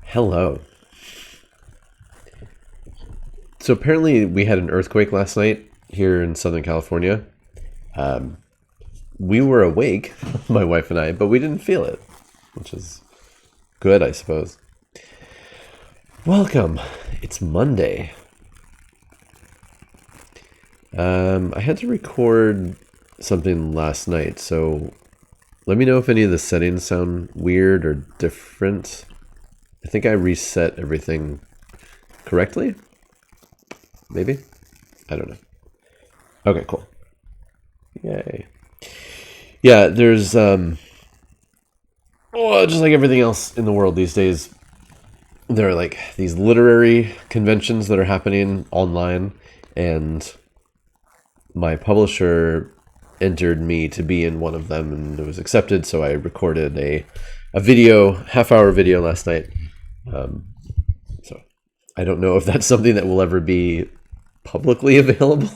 Hello. So apparently we had an earthquake last night here in Southern California. We were awake, my wife and I, but we didn't feel it, which is good, I suppose. Welcome. It's Monday. I had to record something last night, so let me know if any of the settings sound weird or different. I think I reset everything correctly. Maybe? I don't know. Okay, cool. Yay. Yeah, there's just like everything else in the world these days, there are like these literary conventions that are happening online, and my publisher entered me to be in one of them, and it was accepted, so I recorded a video, half-hour video last night. So I don't know if that's something that will ever be publicly available.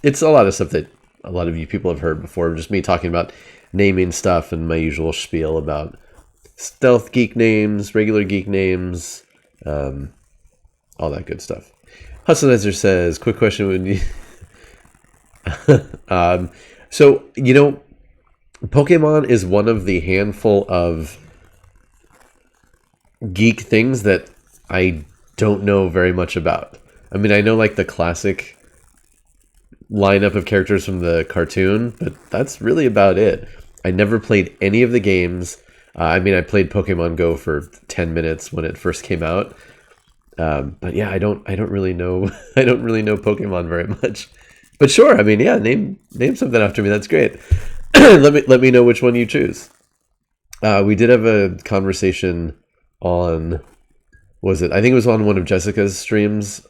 It's a lot of stuff that a lot of you people have heard before, just me talking about naming stuff and my usual spiel about stealth geek names, regular geek names, all that good stuff. Hussanizer says, quick question, would you... So, you know, Pokemon is one of the handful of geek things that I don't know very much about. I mean, I know like the classic lineup of characters from the cartoon, but that's really about it. I never played any of the games. I mean, I played Pokemon Go for 10 minutes when it first came out. But yeah, I don't really know. I don't really know Pokemon very much. But sure, I mean, yeah, name something after me. That's great. let me know which one you choose. We did have a conversation on, was it? I think it was on one of Jessica's streams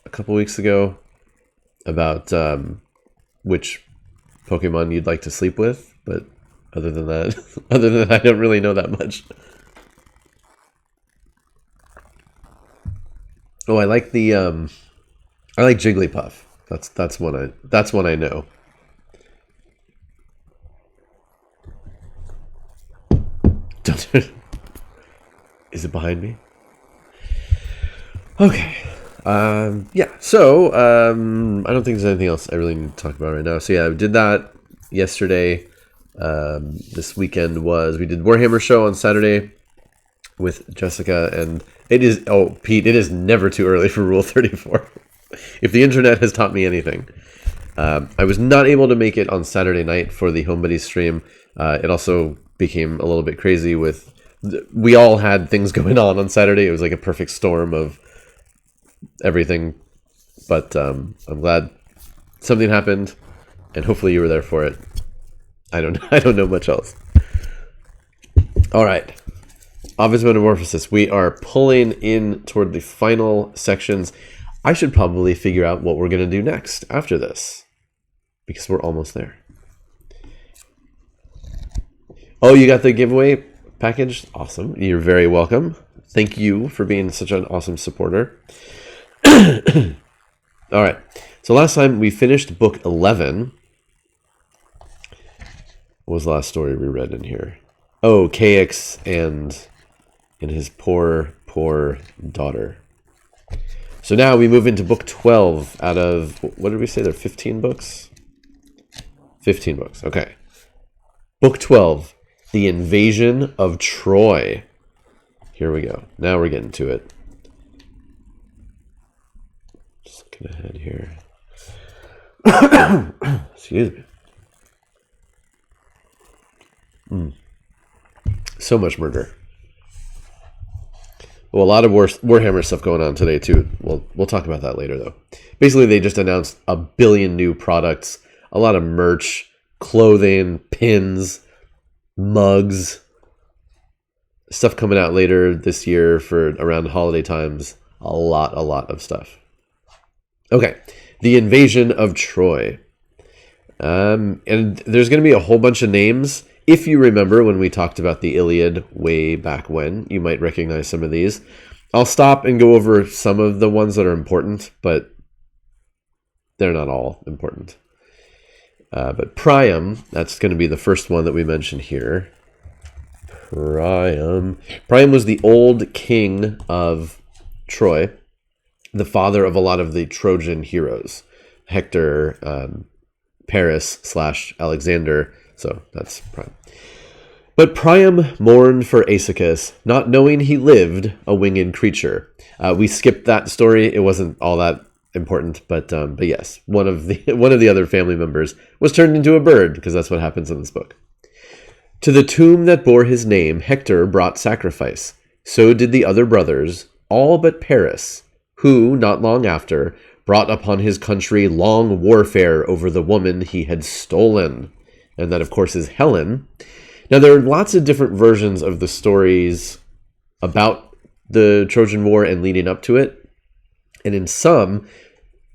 a couple weeks ago about which Pokemon you'd like to sleep with. But other than that, I don't really know that much. Oh, I like the I like Jigglypuff. That's one I know. Is it behind me? Okay. Yeah. So I don't think there's anything else I really need to talk about right now. So yeah, I did that yesterday. This weekend we did Warhammer show on Saturday with Jessica, and it is, oh Pete, it is never too early for Rule 34. If the internet has taught me anything. I was not able to make it on Saturday night for the Homebuddies stream. It also became a little bit crazy with, we all had things going on Saturday. It was like a perfect storm of everything. But I'm glad something happened, and hopefully you were there for it. I don't know much else. All right. Ovid's Metamorphoses. We are pulling in toward the final sections. I should probably figure out what we're going to do next after this, because we're almost there. Oh, you got the giveaway package? Awesome. You're very welcome. Thank you for being such an awesome supporter. All right. So last time we finished book 11. What was the last story we read in here? Oh, KX and his poor daughter. So now we move into book 12 out of, what did we say? There are 15 books? 15 books, okay. Book 12, The Invasion of Troy. Here we go. Now we're getting to it. Just looking ahead here. Excuse me. So much murder. Well, a lot of Warhammer stuff going on today, too. We'll talk about that later, though. Basically, they just announced a billion new products, a lot of merch, clothing, pins, mugs, stuff coming out later this year for around holiday times. A lot of stuff. Okay, The Invasion of Troy. And there's going to be a whole bunch of names. If you remember when we talked about the Iliad way back when, you might recognize some of these. I'll stop and go over some of the ones that are important, but they're not all important. But Priam, that's going to be the first one that we mentioned here. Priam. Priam was the old king of Troy, the father of a lot of the Trojan heroes. Hector, Paris / Alexander. So that's Priam. But Priam mourned for Aeschylus, not knowing he lived, a winged creature. We skipped that story. It wasn't all that important, but yes, one of the other family members was turned into a bird, because that's what happens in this book. To the tomb that bore his name, Hector brought sacrifice. So did the other brothers, all but Paris, who, not long after, brought upon his country long warfare over the woman he had stolen. And that, of course, is Helen. Now, there are lots of different versions of the stories about the Trojan War and leading up to it. And in some,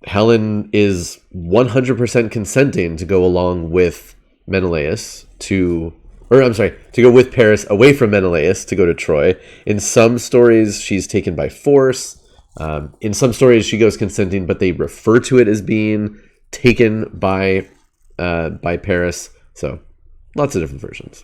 Helen is 100% consenting to go along with Menelaus to go with Paris away from Menelaus to go to Troy. In some stories, she's taken by force. In some stories, she goes consenting, but they refer to it as being taken by Paris. So, lots of different versions.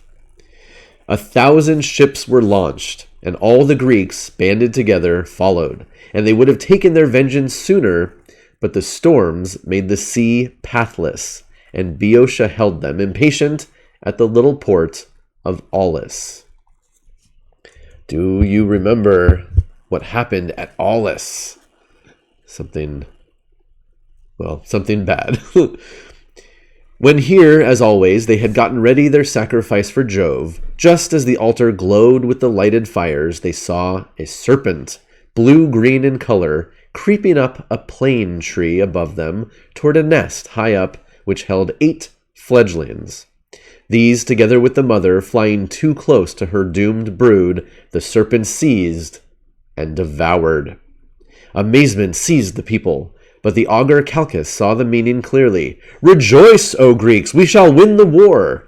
1,000 ships were launched, and all the Greeks, banded together, followed. And they would have taken their vengeance sooner, but the storms made the sea pathless, and Boeotia held them, impatient, at the little port of Aulis. Do you remember what happened at Aulis? Something bad. When here, as always, they had gotten ready their sacrifice for Jove, just as the altar glowed with the lighted fires, they saw a serpent, blue-green in color, creeping up a plane tree above them toward a nest high up, which held 8 fledglings. These, together with the mother, flying too close to her doomed brood, the serpent seized and devoured. Amazement seized the people. But the augur Calchas saw the meaning clearly. "Rejoice, O Greeks, we shall win the war!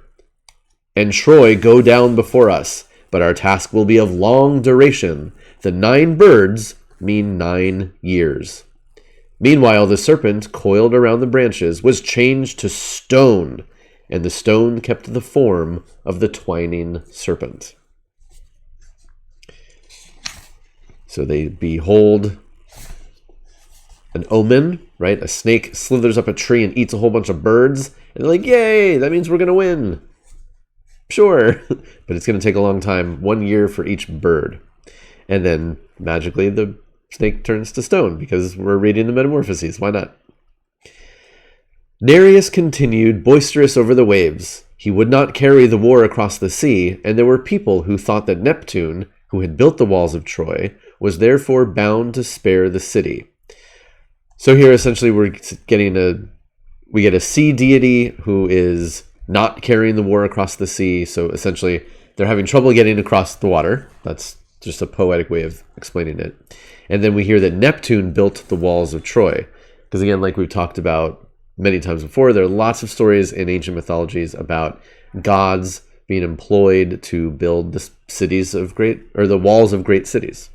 And Troy go down before us, but our task will be of long duration. The 9 birds mean 9 years." Meanwhile, the serpent, coiled around the branches, was changed to stone, and the stone kept the form of the twining serpent. So they behold an omen, right? A snake slithers up a tree and eats a whole bunch of birds. And they're like, yay, that means we're going to win. Sure. But it's going to take a long time, 1 year for each bird. And then magically the snake turns to stone because we're reading the Metamorphoses. Why not? Nereus continued boisterous over the waves. He would not carry the war across the sea, and there were people who thought that Neptune, who had built the walls of Troy, was therefore bound to spare the city. So here, essentially, we get a sea deity who is not carrying the war across the sea. So essentially, they're having trouble getting across the water. That's just a poetic way of explaining it. And then we hear that Neptune built the walls of Troy. Because again, like we've talked about many times before, there are lots of stories in ancient mythologies about gods being employed to build the walls of great cities.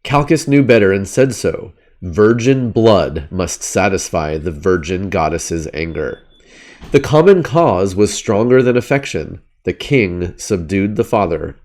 Calchas knew better and said so. Virgin blood must satisfy the virgin goddess's anger. The common cause was stronger than affection. The king subdued the father.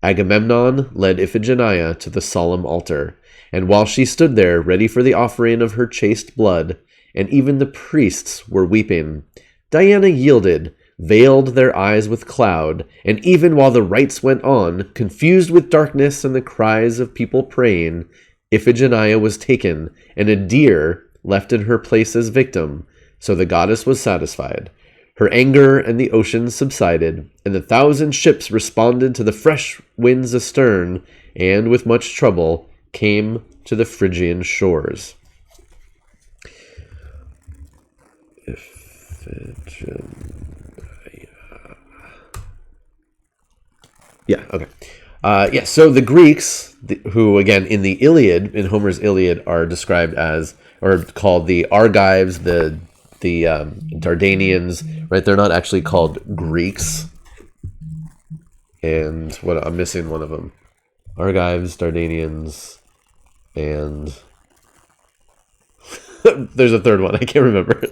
Agamemnon led Iphigenia to the solemn altar, and while she stood there ready for the offering of her chaste blood, and even the priests were weeping, Diana yielded, veiled their eyes with cloud, and even while the rites went on, confused with darkness and the cries of people praying, Iphigenia was taken, and a deer left in her place as victim, so the goddess was satisfied. Her anger and the ocean subsided, and the 1,000 ships responded to the fresh winds astern, and with much trouble came to the Phrygian shores. Yeah, okay. So the Greeks, who, again, in the Iliad, in Homer's Iliad, are described as, or called the Argives, the Dardanians, right? They're not actually called Greeks. And I'm missing one of them. Argives, Dardanians, and there's a third one. I can't remember.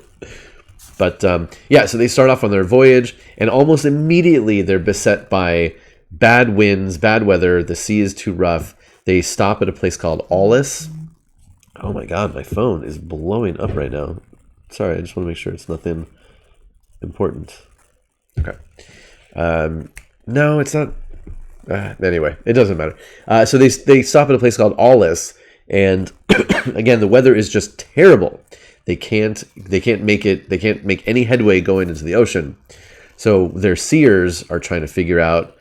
But yeah, so they start off on their voyage, and almost immediately they're beset by bad winds, bad weather. The sea is too rough. They stop at a place called Aulis. Oh my god, my phone is blowing up right now. Sorry, I just want to make sure it's nothing important. Okay. No, it's not. Anyway, it doesn't matter. So they stop at a place called Aulis, and again, the weather is just terrible. They can't make it. They can't make any headway going into the ocean. So their seers are trying to figure out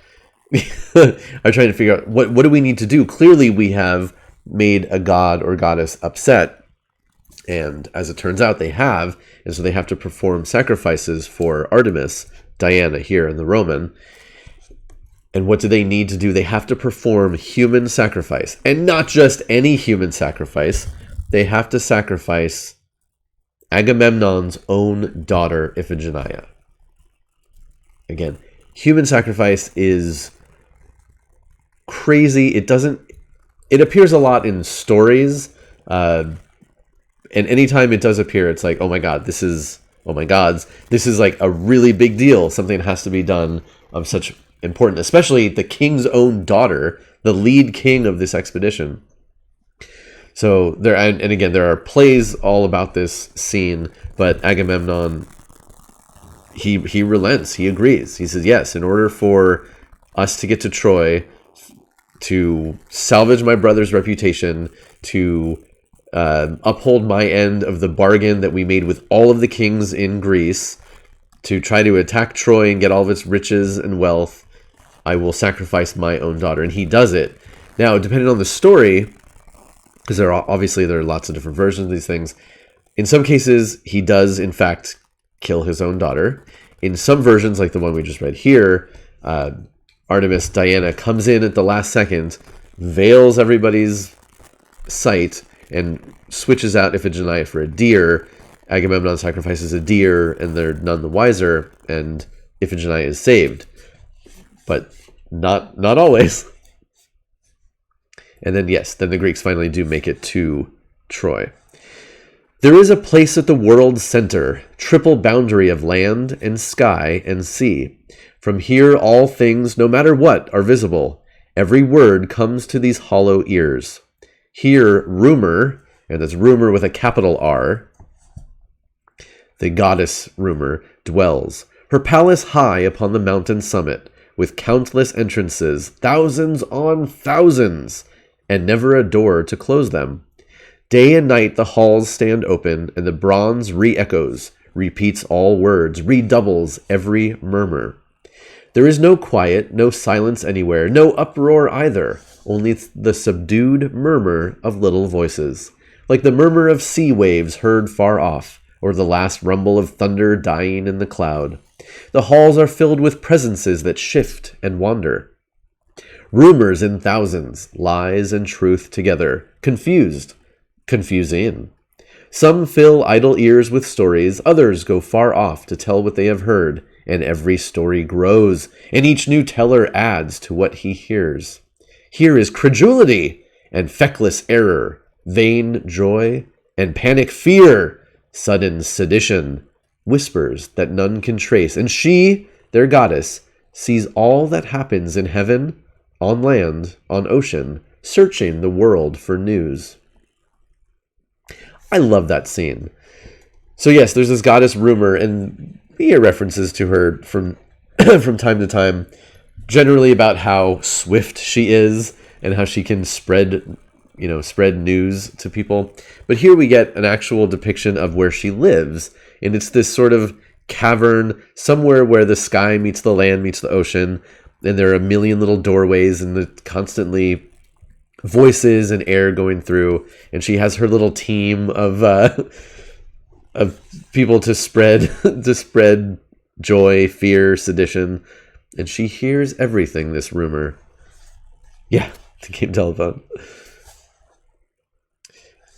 what do we need to do. Clearly, we have made a god or goddess upset, and as it turns out, they have, and so they have to perform sacrifices for Artemis, Diana here in the Roman. And what do they need to do? They have to perform human sacrifice, and not just any human sacrifice. They have to sacrifice Agamemnon's own daughter, Iphigenia. Again, human sacrifice is crazy. It appears a lot in stories, and anytime it does appear, it's like, oh my gods, this is like a really big deal. Something has to be done of such important, especially the king's own daughter, the lead king of this expedition. So there, and again, there are plays all about this scene, but Agamemnon, he relents, he agrees. He says, yes, in order for us to get to Troy, to salvage my brother's reputation, to uphold my end of the bargain that we made with all of the kings in Greece, to try to attack Troy and get all of its riches and wealth, I will sacrifice my own daughter. And he does it. Now, depending on the story, because there are lots of different versions of these things, in some cases, he does, in fact, kill his own daughter. In some versions, like the one we just read here, Artemis, Diana, comes in at the last second, veils everybody's sight, and switches out Iphigenia for a deer. Agamemnon sacrifices a deer, and they're none the wiser, and Iphigenia is saved. But not always. And then, yes, then the Greeks finally do make it to Troy. There is a place at the world's center, triple boundary of land and sky and sea. From here all things, no matter what, are visible. Every word comes to these hollow ears. Here Rumor, and that's Rumor with a capital R, the goddess Rumor, dwells. Her palace high upon the mountain summit, with countless entrances, thousands on thousands, and never a door to close them. Day and night the halls stand open, and the bronze re-echoes, repeats all words, redoubles every murmur. There is no quiet, no silence anywhere, no uproar either, only the subdued murmur of little voices, like the murmur of sea waves heard far off, or the last rumble of thunder dying in the cloud. The halls are filled with presences that shift and wander. Rumors in thousands, lies and truth together, confusing. Some fill idle ears with stories, others go far off to tell what they have heard, and every story grows, and each new teller adds to what he hears. Here is credulity and feckless error, vain joy and panic fear, sudden sedition, whispers that none can trace, and she, their goddess, sees all that happens in heaven, on land, on ocean, searching the world for news. I love that scene. So yes, there's this goddess Rumor, and we hear references to her from from time to time, generally about how swift she is and how she can spread news to people. But here we get an actual depiction of where she lives, and it's this sort of cavern somewhere where the sky meets the land meets the ocean, and there are a million little doorways and the constantly voices and air going through, and she has her little team of people to spread joy, fear, sedition, and she hears everything, this Rumor. Yeah, the game telephone.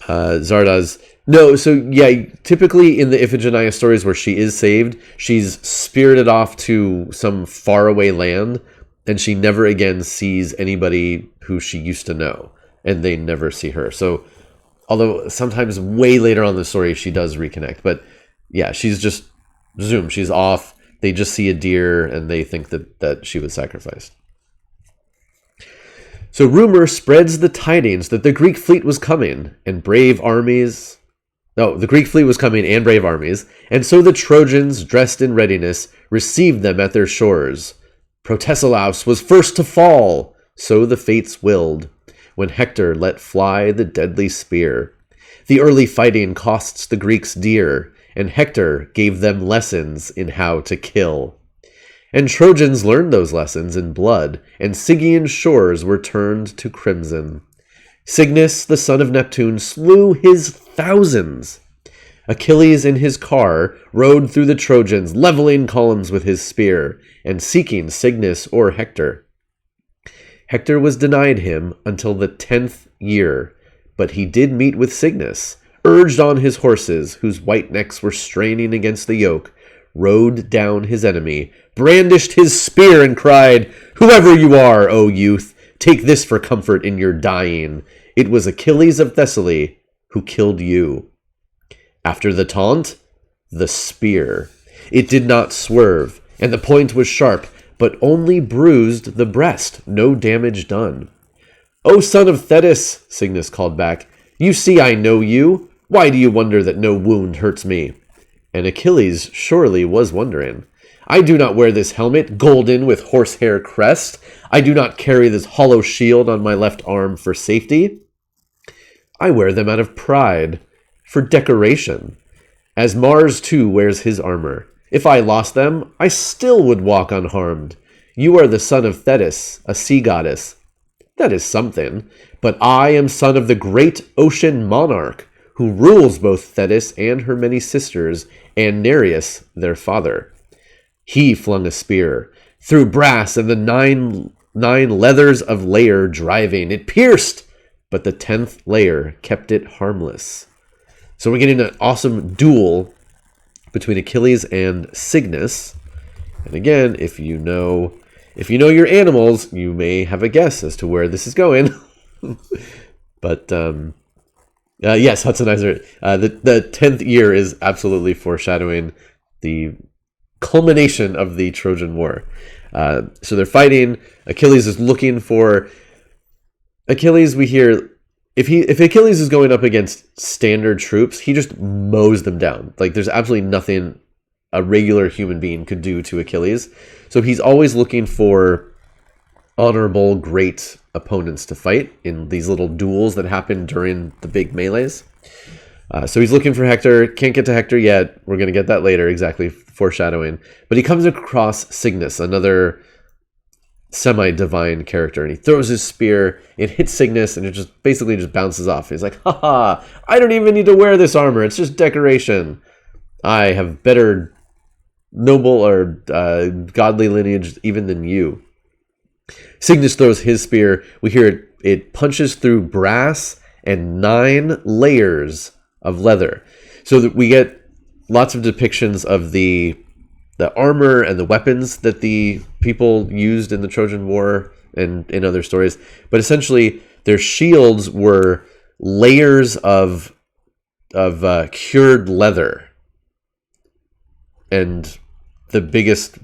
Zardoz. No, so yeah, typically in the Iphigenia stories where she is saved, she's spirited off to some faraway land, and she never again sees anybody who she used to know, and they never see her. So, although sometimes way later on in the story she does reconnect, but yeah, she's just zoom, she's off. They just see a deer and they think that she was sacrificed. So rumor spreads the tidings that the Greek fleet was coming and brave armies. No, the Greek fleet was coming and brave armies, and so the Trojans, dressed in readiness, received them at their shores. Protesilaus was first to fall, so the fates willed, when Hector let fly the deadly spear. The early fighting costs the Greeks dear, and Hector gave them lessons in how to kill. And Trojans learned those lessons in blood, and Sigean shores were turned to crimson. Cygnus, the son of Neptune, slew his thousands. Achilles in his car rode through the Trojans, leveling columns with his spear, and seeking Cygnus or Hector. Hector was denied him until the 10th year, but he did meet with Cygnus, urged on his horses, whose white necks were straining against the yoke, rode down his enemy, brandished his spear, and cried, "Whoever you are, O youth, take this for comfort in your dying. It was Achilles of Thessaly who killed you." After the taunt, the spear. It did not swerve, and the point was sharp, but only bruised the breast, no damage done. "O son of Thetis," Cygnus called back, "you see I know you. Why do you wonder that no wound hurts me?" And Achilles surely was wondering. "I do not wear this helmet, golden with horsehair crest. I do not carry this hollow shield on my left arm for safety. I wear them out of pride, for decoration, as Mars too wears his armor. If I lost them, I still would walk unharmed. You are the son of Thetis, a sea goddess. That is something, but I am son of the great ocean monarch, who rules both Thetis and her many sisters, and Nereus, their father. He flung a spear, through brass and the nine leathers of layer driving. It pierced, but the 10th layer kept it harmless." So we're getting an awesome duel between Achilles and Cygnus. And again, if you know your animals, you may have a guess as to where this is going. But yes, Hudsonizer. The 10th year is absolutely foreshadowing the culmination of the Trojan War. So they're fighting. Achilles is looking for Achilles. We hear if Achilles is going up against standard troops, he just mows them down. Like there's absolutely nothing a regular human being could do to Achilles. So he's always looking for honorable, great opponents to fight in these little duels that happen during the big melees. So he's looking for Hector. Can't get to Hector yet. We're going to get that later, exactly, foreshadowing. But he comes across Cygnus, another semi-divine character, and he throws his spear. It hits Cygnus, and it just basically just bounces off. He's like, "Ha! I don't even need to wear this armor. It's just decoration. I have better noble or godly lineage even than you." Cygnus throws his spear. We hear it punches through brass and 9 layers of leather. So that we get lots of depictions of the armor and the weapons that the people used in the Trojan War and in other stories. But essentially, their shields were layers of cured leather. And the biggest,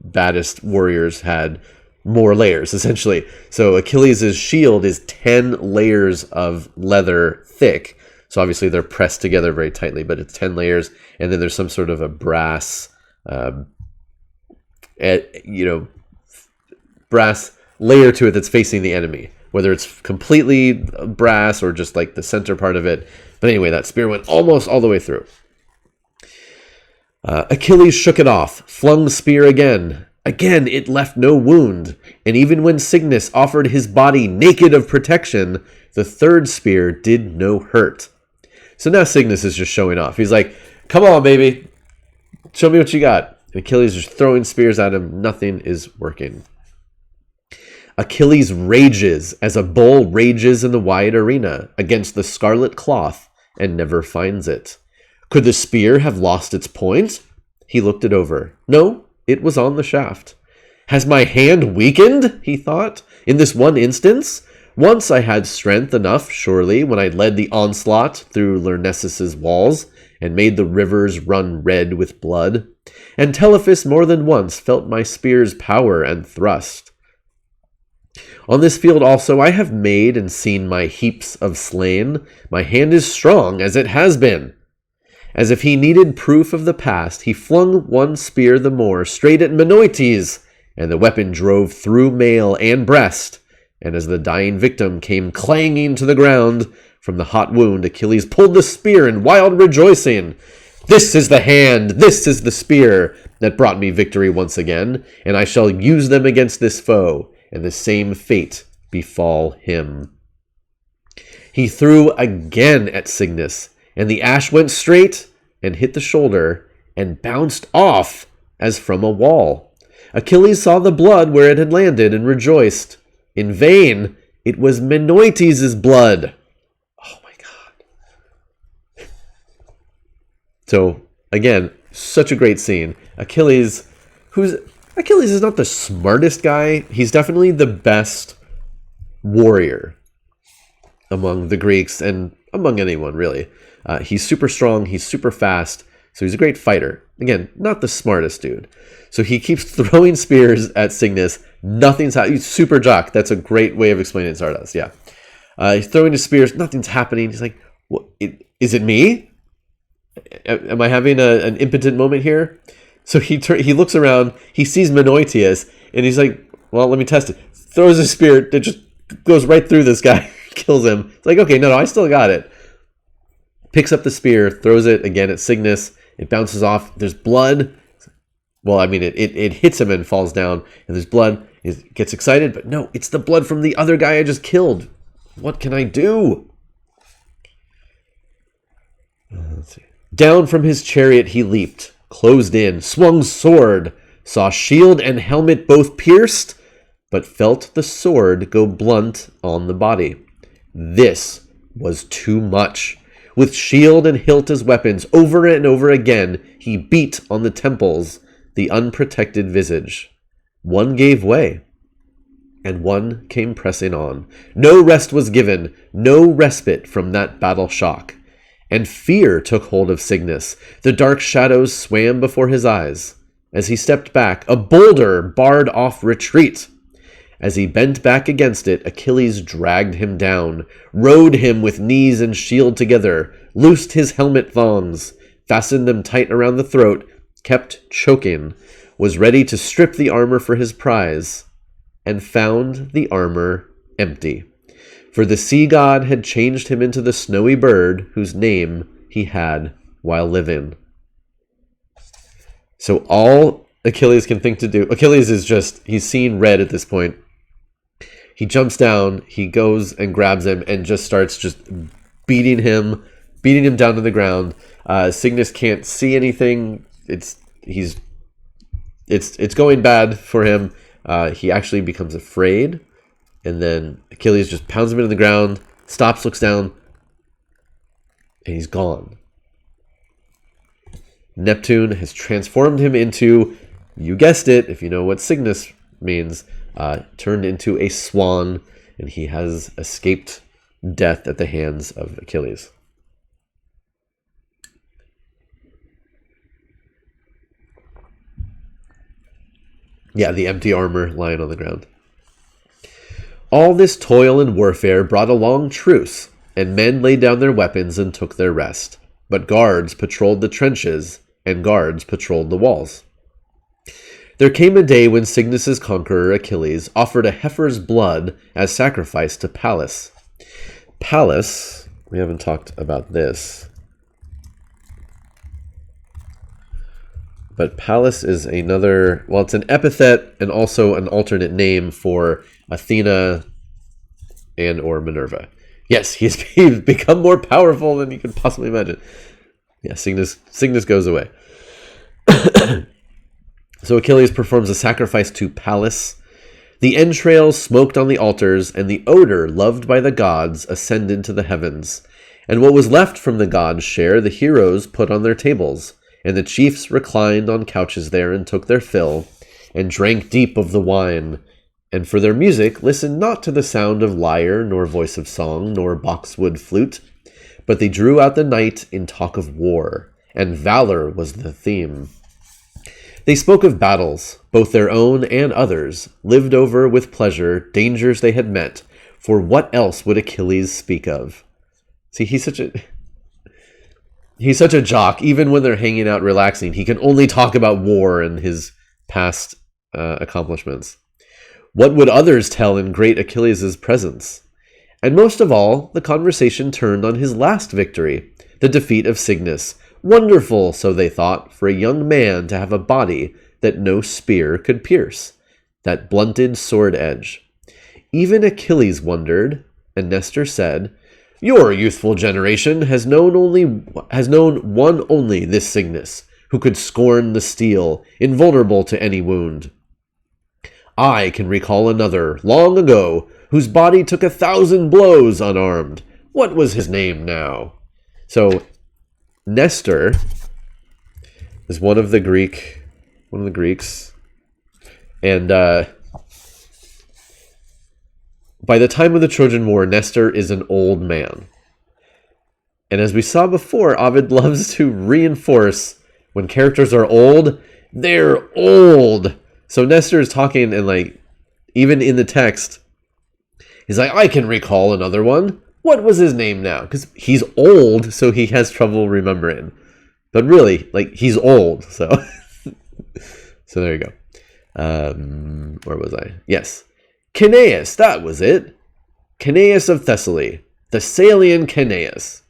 baddest warriors had more layers, essentially. So Achilles' shield is 10 layers of leather thick. So obviously they're pressed together very tightly, but it's 10 layers. And then there's some sort of a brass, brass layer to it that's facing the enemy, whether it's completely brass or just like the center part of it. But anyway, that spear went almost all the way through. Achilles shook it off, flung the spear again. Again, it left no wound, and even when Cygnus offered his body naked of protection, the third spear did no hurt. So now Cygnus is just showing off. He's like, "Come on, baby. Show me what you got." And Achilles is just throwing spears at him. Nothing is working. Achilles rages as a bull rages in the wide arena against the scarlet cloth and never finds it. Could the spear have lost its point? He looked it over. No, it was on the shaft. Has my hand weakened? He thought. In this one instance? Once I had strength enough, surely, when I led the onslaught through Lyrnessus' walls and made the rivers run red with blood. And Telephus more than once felt my spear's power and thrust. On this field also I have made and seen my heaps of slain. My hand is strong as it has been. As if he needed proof of the past, he flung one spear the more straight at Menoetes, and the weapon drove through mail and breast. And as the dying victim came clanging to the ground, from the hot wound Achilles pulled the spear in wild rejoicing. This is the hand, this is the spear that brought me victory once again, and I shall use them against this foe, and the same fate befall him. He threw again at Cygnus, and the ash went straight and hit the shoulder and bounced off as from a wall. Achilles saw the blood where it had landed and rejoiced. In vain, it was Menoetes' blood. Oh my God. So, again, such a great scene. Achilles is not the smartest guy. He's definitely the best warrior among the Greeks and among anyone, really. He's super strong. He's super fast. So he's a great fighter. Again, not the smartest dude. So he keeps throwing spears at Cygnus. Nothing's happening. He's super jock. That's a great way of explaining it, Stardust. Yeah. He's throwing his spears. Nothing's happening. He's like, what, is it me? Am I having an impotent moment here? So he looks around. He sees Menoetes. And he's like, well, let me test it. Throws a spear. It just goes right through this guy. Kills him. It's like, okay, no, I still got it. Picks up the spear, throws it again at Cygnus. It bounces off. There's blood. Well, I mean, it hits him and falls down. And there's blood. He gets excited, but no, it's the blood from the other guy I just killed. What can I do? Let's see. Down from his chariot he leaped, closed in, swung sword, saw shield and helmet both pierced, but felt the sword go blunt on the body. This was too much. With shield and hilt as weapons, over and over again, he beat on the temples, the unprotected visage. One gave way, and one came pressing on. No rest was given, no respite from that battle shock. And fear took hold of Cygnus. The dark shadows swam before his eyes. As he stepped back, a boulder barred off retreat. As he bent back against it, Achilles dragged him down, rode him with knees and shield together, loosed his helmet thongs, fastened them tight around the throat, kept choking, was ready to strip the armor for his prize, and found the armor empty. For the sea god had changed him into the snowy bird whose name he had while living. So all Achilles can think to do, Achilles is just, he's seeing red at this point. He jumps down, he goes and grabs him and just starts just beating him down to the ground. Cygnus can't see anything. It's going bad for him. He actually becomes afraid, and then Achilles just pounds him into the ground, stops, looks down, and he's gone. Neptune has transformed him into, you guessed it, if you know what Cygnus means, turned into a swan, and he has escaped death at the hands of Achilles. Yeah, the empty armor lying on the ground. All this toil and warfare brought a long truce, and men laid down their weapons and took their rest. But guards patrolled the trenches, and guards patrolled the walls. There came a day when Cygnus' conqueror Achilles offered a heifer's blood as sacrifice to Pallas. Pallas, we haven't talked about this, but Pallas is another, well, it's an epithet and also an alternate name for Athena and or Minerva. Yes, he's become more powerful than you could possibly imagine. Yeah, Cygnus goes away. So Achilles performs a sacrifice to Pallas. The entrails smoked on the altars, and the odor loved by the gods ascended to the heavens. And what was left from the gods' share the heroes put on their tables, and the chiefs reclined on couches there and took their fill, and drank deep of the wine. And for their music listened not to the sound of lyre, nor voice of song, nor boxwood flute, but they drew out the night in talk of war, and valor was the theme. They spoke of battles, both their own and others, lived over with pleasure, dangers they had met, for what else would Achilles speak of? See, he's such a jock. Even when they're hanging out relaxing, he can only talk about war and his past accomplishments. What would others tell in great Achilles' presence? And most of all, the conversation turned on his last victory, the defeat of Cygnus. Wonderful, so they thought, for a young man to have a body that no spear could pierce, that blunted sword edge. Even Achilles wondered, and Nestor said, "Your youthful generation has known one only, this Cygnus, who could scorn the steel, invulnerable to any wound. I can recall another, long ago, whose body took 1,000 blows unarmed. What was his name now?" So Nestor is one of the Greeks, and by the time of the Trojan War, Nestor is an old man. And as we saw before, Ovid loves to reinforce when characters are old, they're old. So Nestor is talking, and even in the text, he's like, I can recall another one. What was his name now? Because he's old, so he has trouble remembering. But really, he's old, so so there you go. Where was I? Yes. Ceneus, that was it. Ceneus of Thessaly, the Salian Ceneus.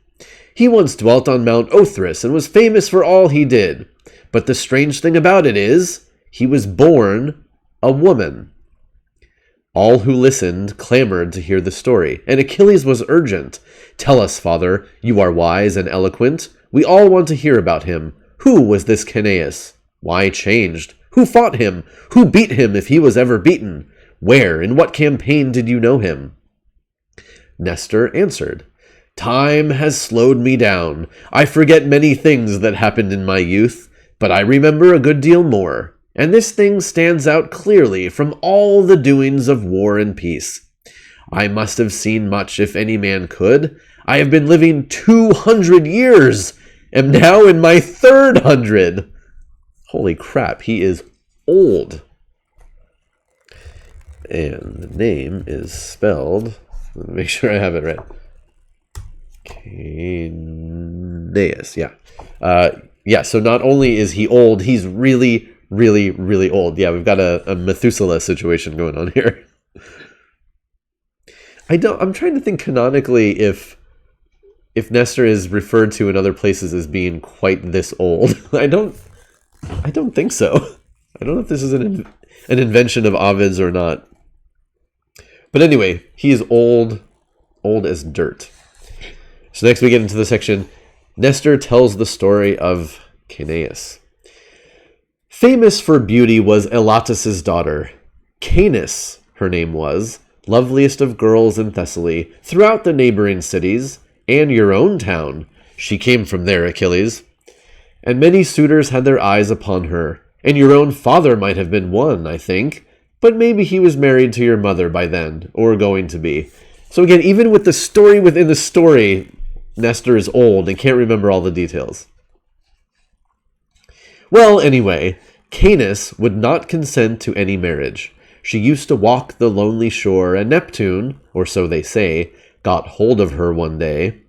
He once dwelt on Mount Othrys and was famous for all he did. But the strange thing about it is, he was born a woman. All who listened clamored to hear the story, and Achilles was urgent. Tell us, father, you are wise and eloquent. We all want to hear about him. Who was this Ceneus? Why changed? Who fought him? Who beat him if he was ever beaten? Where, in what campaign did you know him? Nestor answered, Time has slowed me down. I forget many things that happened in my youth, but I remember a good deal more. And this thing stands out clearly from all the doings of war and peace. I must have seen much if any man could. I have been living 200 years, am now in my 300. Holy crap, he is old. And the name is spelled, let me make sure I have it right. Ceneus, yeah. So not only is he old, he's really old. Yeah, we've got a Methuselah situation going on here. I'm trying to think canonically if Nestor is referred to in other places as being quite this old. I don't think so. I don't know if this is an invention of Ovid's or not. But anyway, he is old as dirt. So next we get into the section, Nestor tells the story of Ceneus. Famous for beauty was Elatus' daughter. Canis, her name was, loveliest of girls in Thessaly, throughout the neighboring cities, and your own town. She came from there, Achilles. And many suitors had their eyes upon her, and your own father might have been one, I think, but maybe he was married to your mother by then, or going to be. So again, even with the story within the story, Nestor is old and can't remember all the details. Well, anyway, Canis would not consent to any marriage. She used to walk the lonely shore, and Neptune, or so they say, got hold of her one day,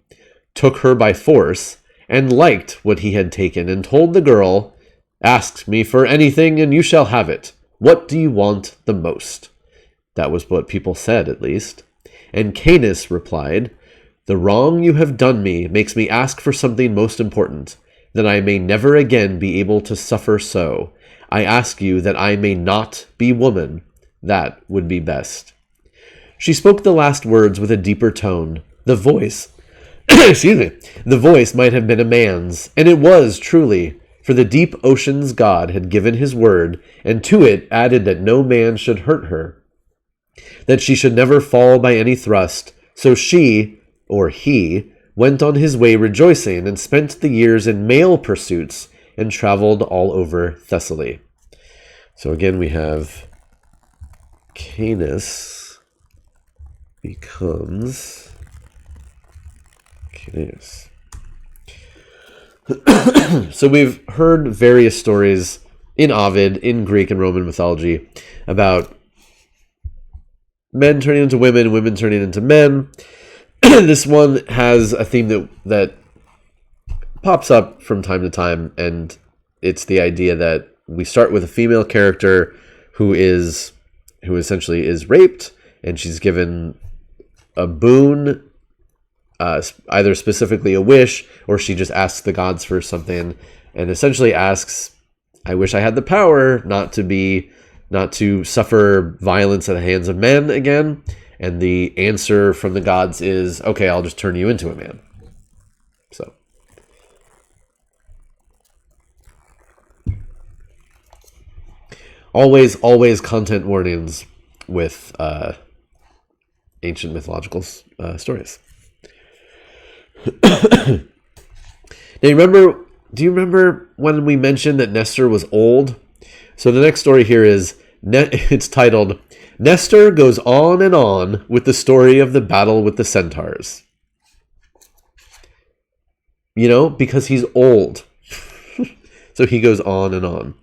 took her by force, and liked what he had taken, and told the girl, Ask me for anything, and you shall have it. What do you want the most? That was what people said, at least. And Canis replied, The wrong you have done me makes me ask for something most important, that I may never again be able to suffer so. I ask you that I may not be woman. That would be best. She spoke the last words with a deeper tone. The voice, the voice might have been a man's, and it was truly, for the deep ocean's god had given his word, and to it added that no man should hurt her, that she should never fall by any thrust. So she, or he, went on his way rejoicing, and spent the years in male pursuits, and traveled all over Thessaly. So again we have Canis becomes Ceneus. So we've heard various stories in Ovid, in Greek and Roman mythology, about men turning into women, women turning into men. This one has a theme that pops up from time to time, and it's the idea that we start with a female character who essentially is raped, and she's given a boon, either specifically a wish, or she just asks the gods for something, and essentially asks, I wish I had the power not to suffer violence at the hands of men again. And the answer from the gods is, okay, I'll just turn you into a man. So. Always content warnings with ancient mythological stories. Now, do you remember when we mentioned that Nestor was old? So the next story here is, it's titled, Nestor goes on and on with the story of the battle with the centaurs. You know, because he's old. So he goes on and on.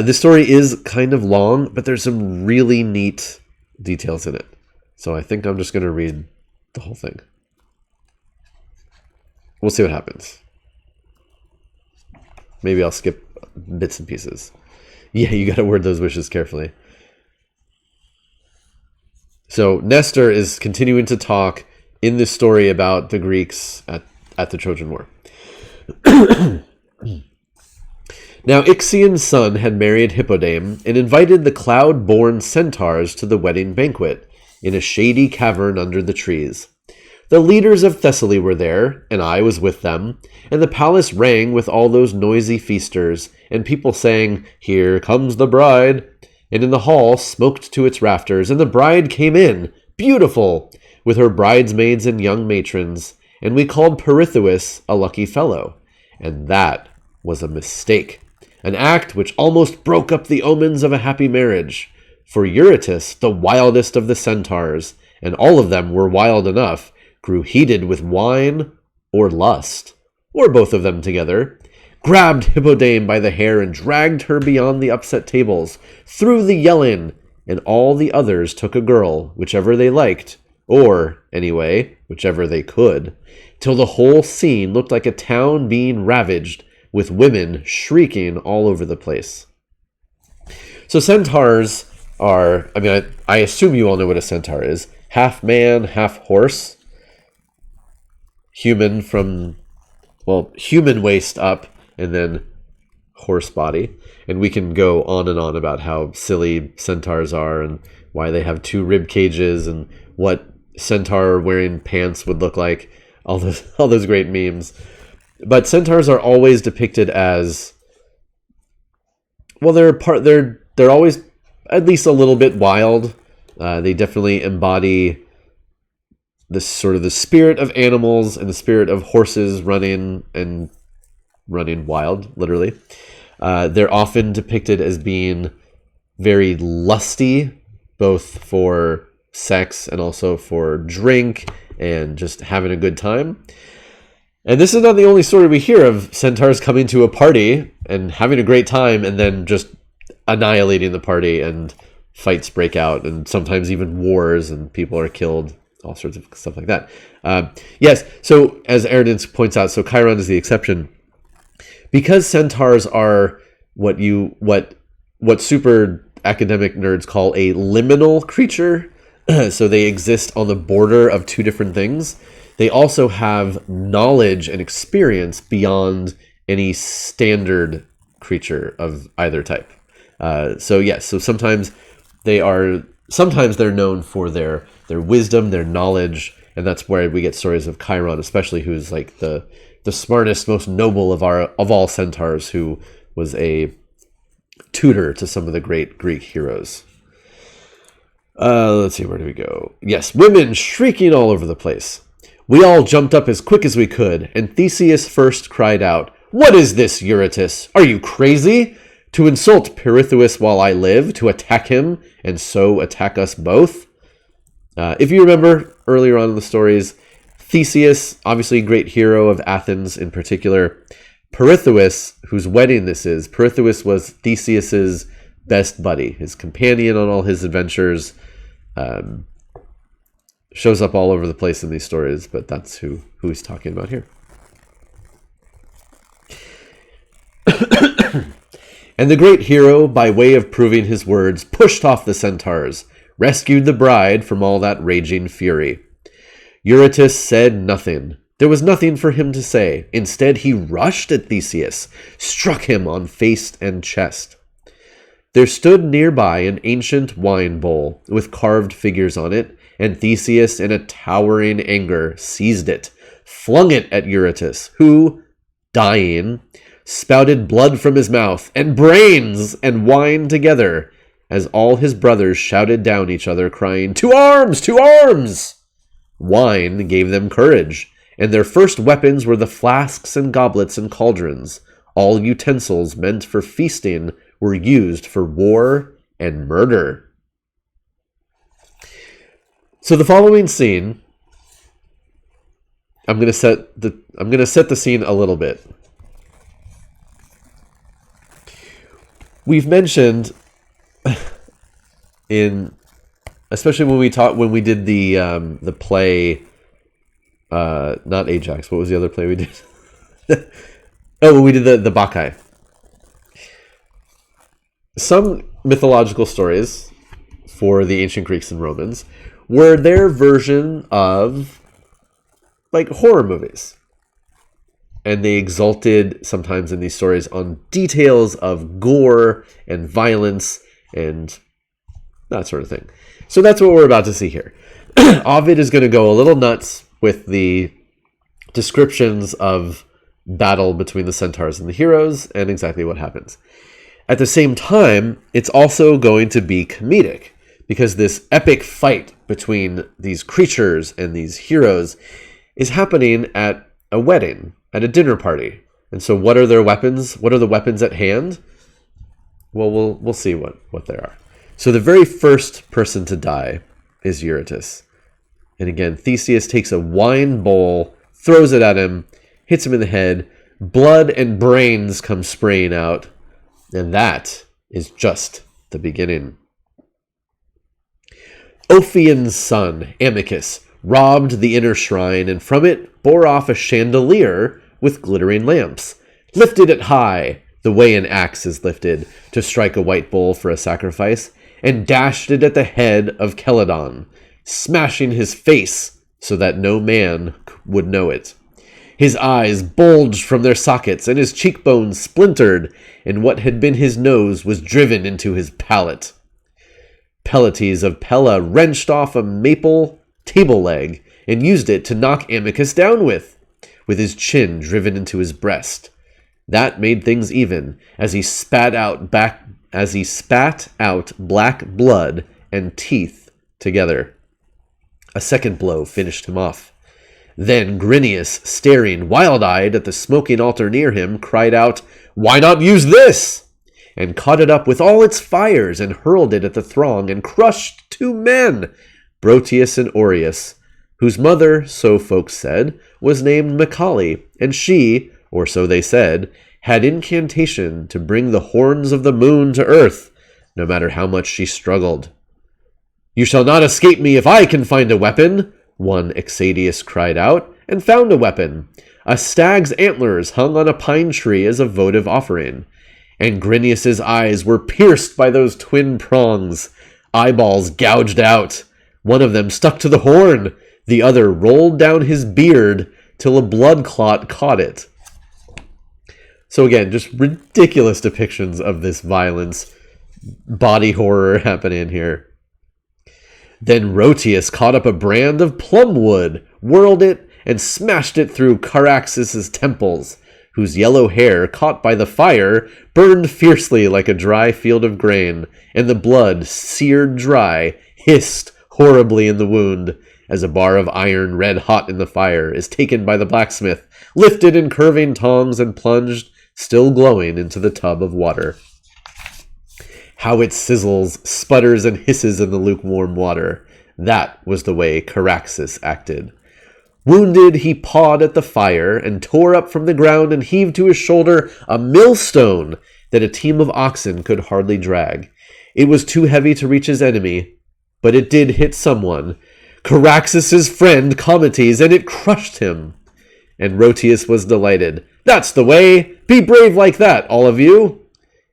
This story is kind of long, but there's some really neat details in it. So I think I'm just going to read the whole thing. We'll see what happens. Maybe I'll skip bits and pieces. Yeah, you got to word those wishes carefully. So Nestor is continuing to talk in this story about the Greeks at the Trojan War. Now Ixion's son had married Hippodame and invited the cloud-born centaurs to the wedding banquet in a shady cavern under the trees. The leaders of Thessaly were there, and I was with them, and the palace rang with all those noisy feasters, and people saying, "Here comes the bride," and in the hall smoked to its rafters, and the bride came in, beautiful, with her bridesmaids and young matrons, and we called Pirithous a lucky fellow, and that was a mistake, an act which almost broke up the omens of a happy marriage, for Eurytus, the wildest of the centaurs, and all of them were wild enough, grew heated with wine or lust, or both of them together, grabbed Hippodame by the hair and dragged her beyond the upset tables, through the yelling, and all the others took a girl, whichever they liked, or, anyway, whichever they could, till the whole scene looked like a town being ravaged, with women shrieking all over the place. So centaurs are, I assume you all know what a centaur is. Half man, half horse. Human waist up, and then horse body. And we can go on and on about how silly centaurs are and why they have two rib cages and what centaur wearing pants would look like. All those great memes. But centaurs are always depicted as, well, they're always at least a little bit wild. They definitely embody this sort of the spirit of animals and the spirit of horses running wild, literally. They're often depicted as being very lusty, both for sex and also for drink and just having a good time. And this is not the only story we hear of centaurs coming to a party and having a great time and then just annihilating the party, and fights break out, and sometimes even wars, and people are killed, all sorts of stuff like that. Yes, so as Aaron points out, so Chiron is the exception. Because centaurs are what super academic nerds call a liminal creature, so they exist on the border of two different things, they also have knowledge and experience beyond any standard creature of either type. So sometimes they're known for their wisdom, their knowledge, and that's where we get stories of Chiron, especially, who's like the smartest, most noble of all centaurs, who was a tutor to some of the great Greek heroes. Let's see, where do we go? Yes, women shrieking all over the place. We all jumped up as quick as we could, and Theseus first cried out, "What is this, Eurytus? Are you crazy? To insult Pirithous while I live, to attack him, and so attack us both?" If you remember earlier on in the stories, Theseus, obviously a great hero of Athens in particular, Pirithous, whose wedding this is, Pirithous was Theseus's best buddy, his companion on all his adventures. Shows up all over the place in these stories, but that's who he's talking about here. And the great hero, by way of proving his words, pushed off the centaurs, rescued the bride from all that raging fury. Eurytus said nothing. There was nothing for him to say. Instead, he rushed at Theseus, struck him on face and chest. There stood nearby an ancient wine bowl with carved figures on it, and Theseus, in a towering anger, seized it, flung it at Eurytus, who, dying, spouted blood from his mouth, and brains and wine together, as all his brothers shouted down each other, crying, "To arms! To arms!" Wine gave them courage, and their first weapons were the flasks and goblets and cauldrons. All utensils meant for feasting were used for war and murder. So the following scene, I'm going to set the scene a little bit. We've mentioned especially when we did the play, not Ajax. What was the other play we did? When we did the Bacchae. Some mythological stories for the ancient Greeks and Romans were their version of like horror movies. And they exalted sometimes in these stories on details of gore and violence and that sort of thing. So that's what we're about to see here. Ovid is going to go a little nuts with the descriptions of battle between the centaurs and the heroes and exactly what happens. At the same time, it's also going to be comedic because this epic fight between these creatures and these heroes is happening at a wedding, at a dinner party. And so what are their weapons? What are the weapons at hand? Well, we'll see what they are. So the very first person to die is Eurytus. And again, Theseus takes a wine bowl, throws it at him, hits him in the head, blood and brains come spraying out, and that is just the beginning. Ophion's son, Amycus, robbed the inner shrine, and from it bore off a chandelier with glittering lamps, lifted it high, the way an axe is lifted to strike a white bull for a sacrifice, and dashed it at the head of Celadon, smashing his face so that no man would know it. His eyes bulged from their sockets, and his cheekbones splintered, and what had been his nose was driven into his palate. Peletes of Pella wrenched off a maple table leg and used it to knock Amycus down with his chin driven into his breast. That made things even as he spat out black blood and teeth together. A second blow finished him off. Then Nereus, staring wild-eyed at the smoking altar near him, cried out, "Why not use this?" and caught it up with all its fires and hurled it at the throng and crushed two men, Broteus and Oreus, whose mother, so folks said, was named Macaulay, and she, or so they said, had incantation to bring the horns of the moon to earth, no matter how much she struggled. "You shall not escape me if I can find a weapon," one Exadius cried out, and found a weapon. A stag's antlers hung on a pine tree as a votive offering. And Nereus's eyes were pierced by those twin prongs, eyeballs gouged out. One of them stuck to the horn, the other rolled down his beard till a blood clot caught it. So again, just ridiculous depictions of this violence, body horror happening here. Then Proteus caught up a brand of plum wood, whirled it, and smashed it through Caraxes' temples, whose yellow hair, caught by the fire, burned fiercely like a dry field of grain, and the blood, seared dry, hissed horribly in the wound, as a bar of iron red hot in the fire is taken by the blacksmith, lifted in curving tongs, and plunged, still glowing, into the tub of water. How it sizzles, sputters, and hisses in the lukewarm water. That was the way Caraxes acted. Wounded, he pawed at the fire and tore up from the ground and heaved to his shoulder a millstone that a team of oxen could hardly drag. It was too heavy to reach his enemy, but it did hit someone, Caraxes' friend Cometes, and it crushed him. And Rhoeteus was delighted. "That's the way! Be brave like that, all of you!"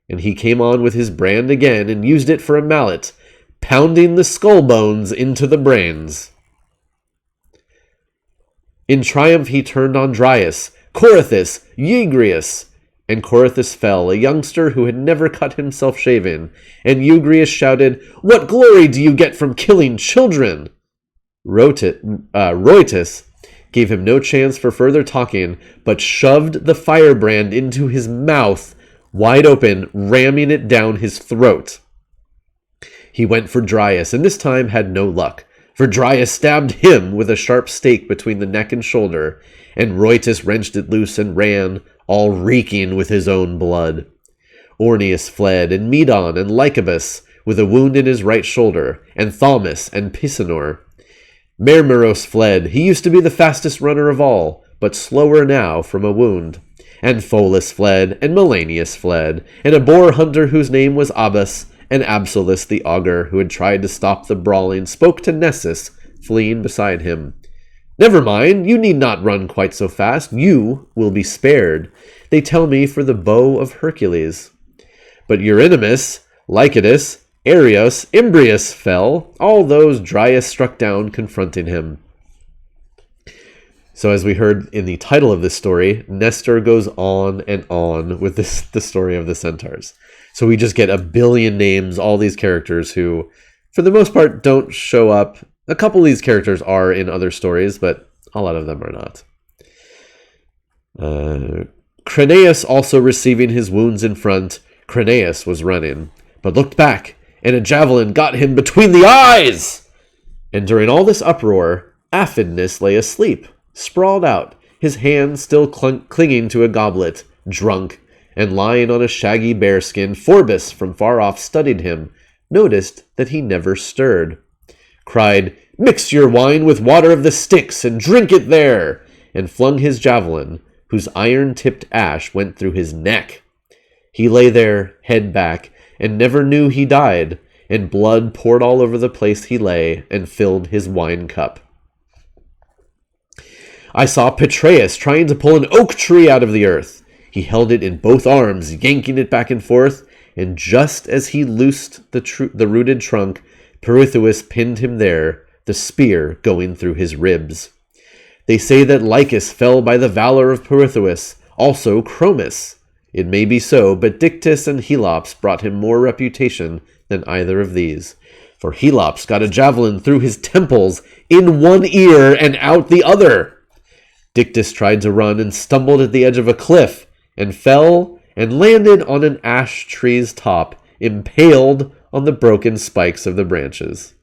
And he came on with his brand again and used it for a mallet, pounding the skull bones into the brains. In triumph he turned on Dryas, Corythus, Euagrius, and Corythus fell, a youngster who had never cut himself shaving, and Euagrius shouted, "What glory do you get from killing children?" Rhoeteus gave him no chance for further talking, but shoved the firebrand into his mouth, wide open, ramming it down his throat. He went for Dryas, and this time had no luck, for Dryas stabbed him with a sharp stake between the neck and shoulder, and Rhoeteus wrenched it loose and ran, all reeking with his own blood. Orneus fled, and Medon and Lycabas, with a wound in his right shoulder, and Thaumas and Pisanor. Mermeros fled. He used to be the fastest runner of all, but slower now from a wound. And Pholus fled, and Melanius fled, and a boar hunter whose name was Abas, and Absolus the augur, who had tried to stop the brawling, spoke to Nessus, fleeing beside him. "Never mind, you need not run quite so fast. You will be spared. They tell me for the bow of Hercules." But Eurynomus, Lycidas, Areus, Imbrius fell, all those Dryas struck down confronting him. So as we heard in the title of this story, Nestor goes on and on with the story of the centaurs. So we just get a billion names, all these characters who, for the most part, don't show up. A couple of these characters are in other stories, but a lot of them are not. Cranaeus also receiving his wounds in front. Cranaeus was running, but looked back, and a javelin got him between the eyes! And during all this uproar, Aphidnus lay asleep, sprawled out, his hand still clinging to a goblet, drunk, and lying on a shaggy bearskin. Phorbas from far off studied him, noticed that he never stirred, cried, "Mix your wine with water of the Styx and drink it there," and flung his javelin, whose iron-tipped ash went through his neck. He lay there, head back, and never knew he died, and blood poured all over the place he lay and filled his wine cup. I saw Petreius trying to pull an oak tree out of the earth. He held it in both arms, yanking it back and forth, and just as he loosed the rooted trunk, Pirithous pinned him there, the spear going through his ribs. They say that Lycus fell by the valor of Pirithous, also Chromis. It may be so, but Dictys and Helops brought him more reputation than either of these. For Helops got a javelin through his temples, in one ear and out the other. Dictys tried to run and stumbled at the edge of a cliff, and fell and landed on an ash tree's top, impaled on the broken spikes of the branches.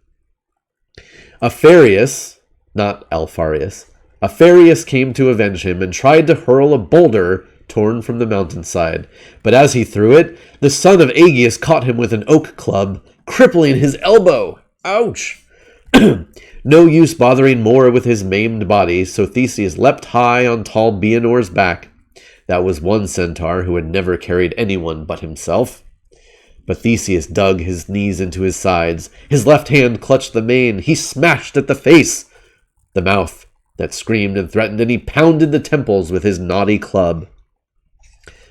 Apharius, not Alpharius, Apharius came to avenge him and tried to hurl a boulder torn from the mountainside. But as he threw it, the son of Aegeus caught him with an oak club, crippling his elbow. Ouch! No use bothering more with his maimed body, so Theseus leapt high on tall Bianor's back. That was one centaur who had never carried anyone but himself. But Theseus dug his knees into his sides. His left hand clutched the mane. He smashed at the face, the mouth that screamed and threatened, and he pounded the temples with his knotty club.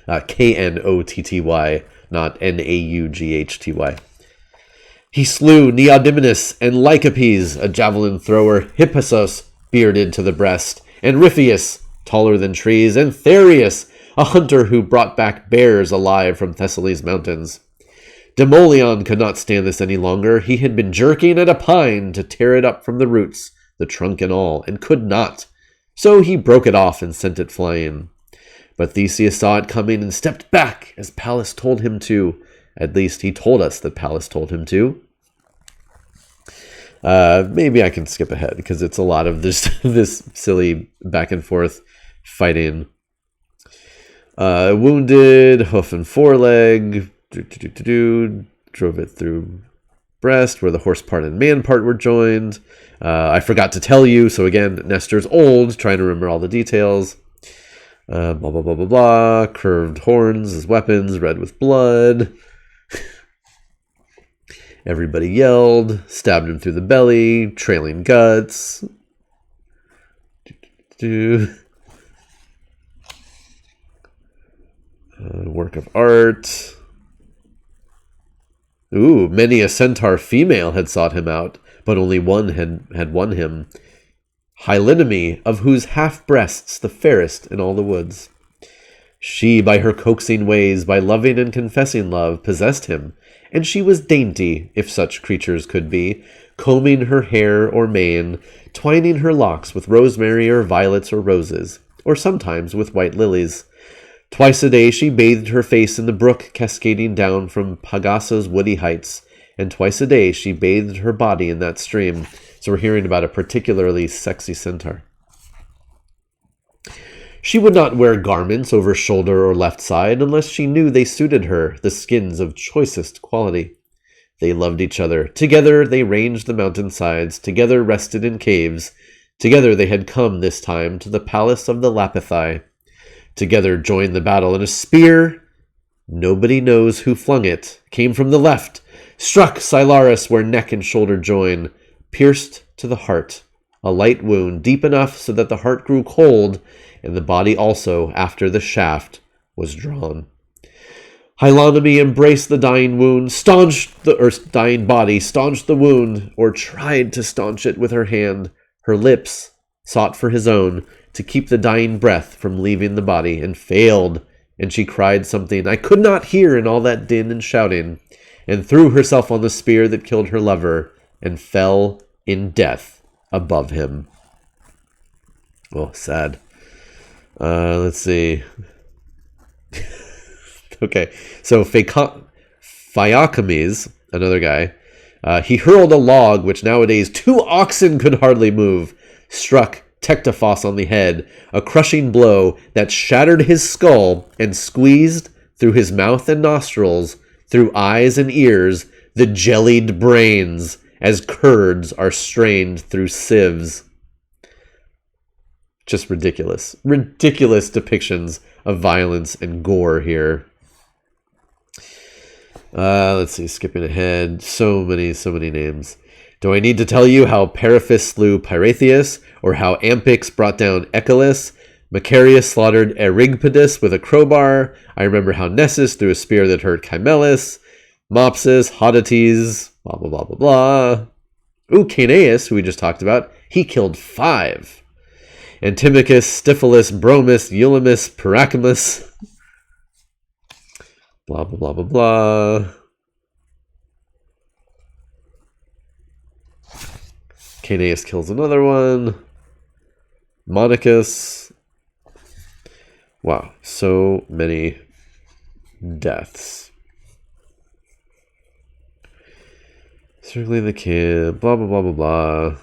Knotty, not Naughty. He slew Neodyminus and Lycopes, a javelin thrower, Hippasos, bearded to the breast, and Ripheus, taller than trees, and Therius, a hunter who brought back bears alive from Thessaly's mountains. Demoleon could not stand this any longer. He had been jerking at a pine to tear it up from the roots, the trunk and all, and could not. So he broke it off and sent it flying. But Theseus saw it coming and stepped back as Pallas told him to. At least he told us that Pallas told him to. Maybe I can skip ahead because it's a lot of this silly back and forth fighting. Wounded, hoof and foreleg, drove it through breast, where the horse part and man part were joined. I forgot to tell you. So again, Nestor's old, trying to remember all the details. Blah, blah, blah, blah, blah. Curved horns as weapons, red with blood. Everybody yelled, stabbed him through the belly, trailing guts. Work of art. Ooh, many a centaur female had sought him out, but only one had won him. Hylinome, of whose half-breasts the fairest in all the woods. She, by her coaxing ways, by loving and confessing love, possessed him, and she was dainty, if such creatures could be, combing her hair or mane, twining her locks with rosemary or violets or roses, or sometimes with white lilies. Twice a day she bathed her face in the brook cascading down from Pagasa's woody heights, and twice a day she bathed her body in that stream. So we're hearing about a particularly sexy centaur. She would not wear garments over shoulder or left side unless she knew they suited her, the skins of choicest quality. They loved each other. Together they ranged the mountainsides, together rested in caves. Together they had come this time to the palace of the Lapithai. Together joined the battle, and a spear, nobody knows who flung it, came from the left, struck Silaris where neck and shoulder join, pierced to the heart, a light wound deep enough so that the heart grew cold, and the body also, after the shaft, was drawn. Hylinome embraced the dying wound, dying body, staunched the wound, or tried to staunch it with her hand. Her lips sought for his own, to keep the dying breath from leaving the body, and failed, and she cried something I could not hear in all that din and shouting, and threw herself on the spear that killed her lover, and fell in death above him. Oh, sad. Let's see. Okay, so Phaeacomes, another guy, he hurled a log which nowadays 2 oxen could hardly move, struck Tectophos on the head, a crushing blow that shattered his skull and squeezed through his mouth and nostrils, through eyes and ears, the jellied brains, as curds are strained through sieves. Just ridiculous. Ridiculous depictions of violence and gore here. Let's see, skipping ahead. So many names. Do I need to tell you how Periphas slew Pyratheus, or how Ampyx brought down Echolus? Macarius slaughtered Erigpidus with a crowbar. I remember how Nessus threw a spear that hurt Chimelus. Mopsus, Hodates, blah, blah, blah, blah, blah. Ooh, Caeneus, who we just talked about, he killed 5. Antimachus, Stipholus, Bromus, Eulymus, Paracamus. Blah, blah, blah, blah, blah. Caeneus kills another one. Monachus. Wow, so many deaths. Circling the camp, blah, blah, blah, blah, blah.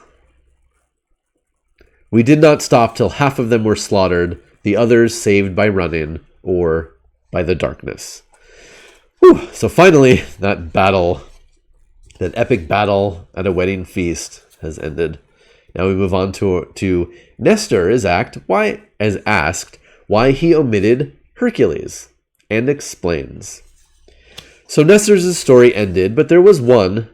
We did not stop till half of them were slaughtered, the others saved by running or by the darkness. Whew. So finally, that battle, that epic battle at a wedding feast has ended. Now we move on to Nestor is asked why he omitted Hercules, and explains. So Nestor's story ended, but there was one,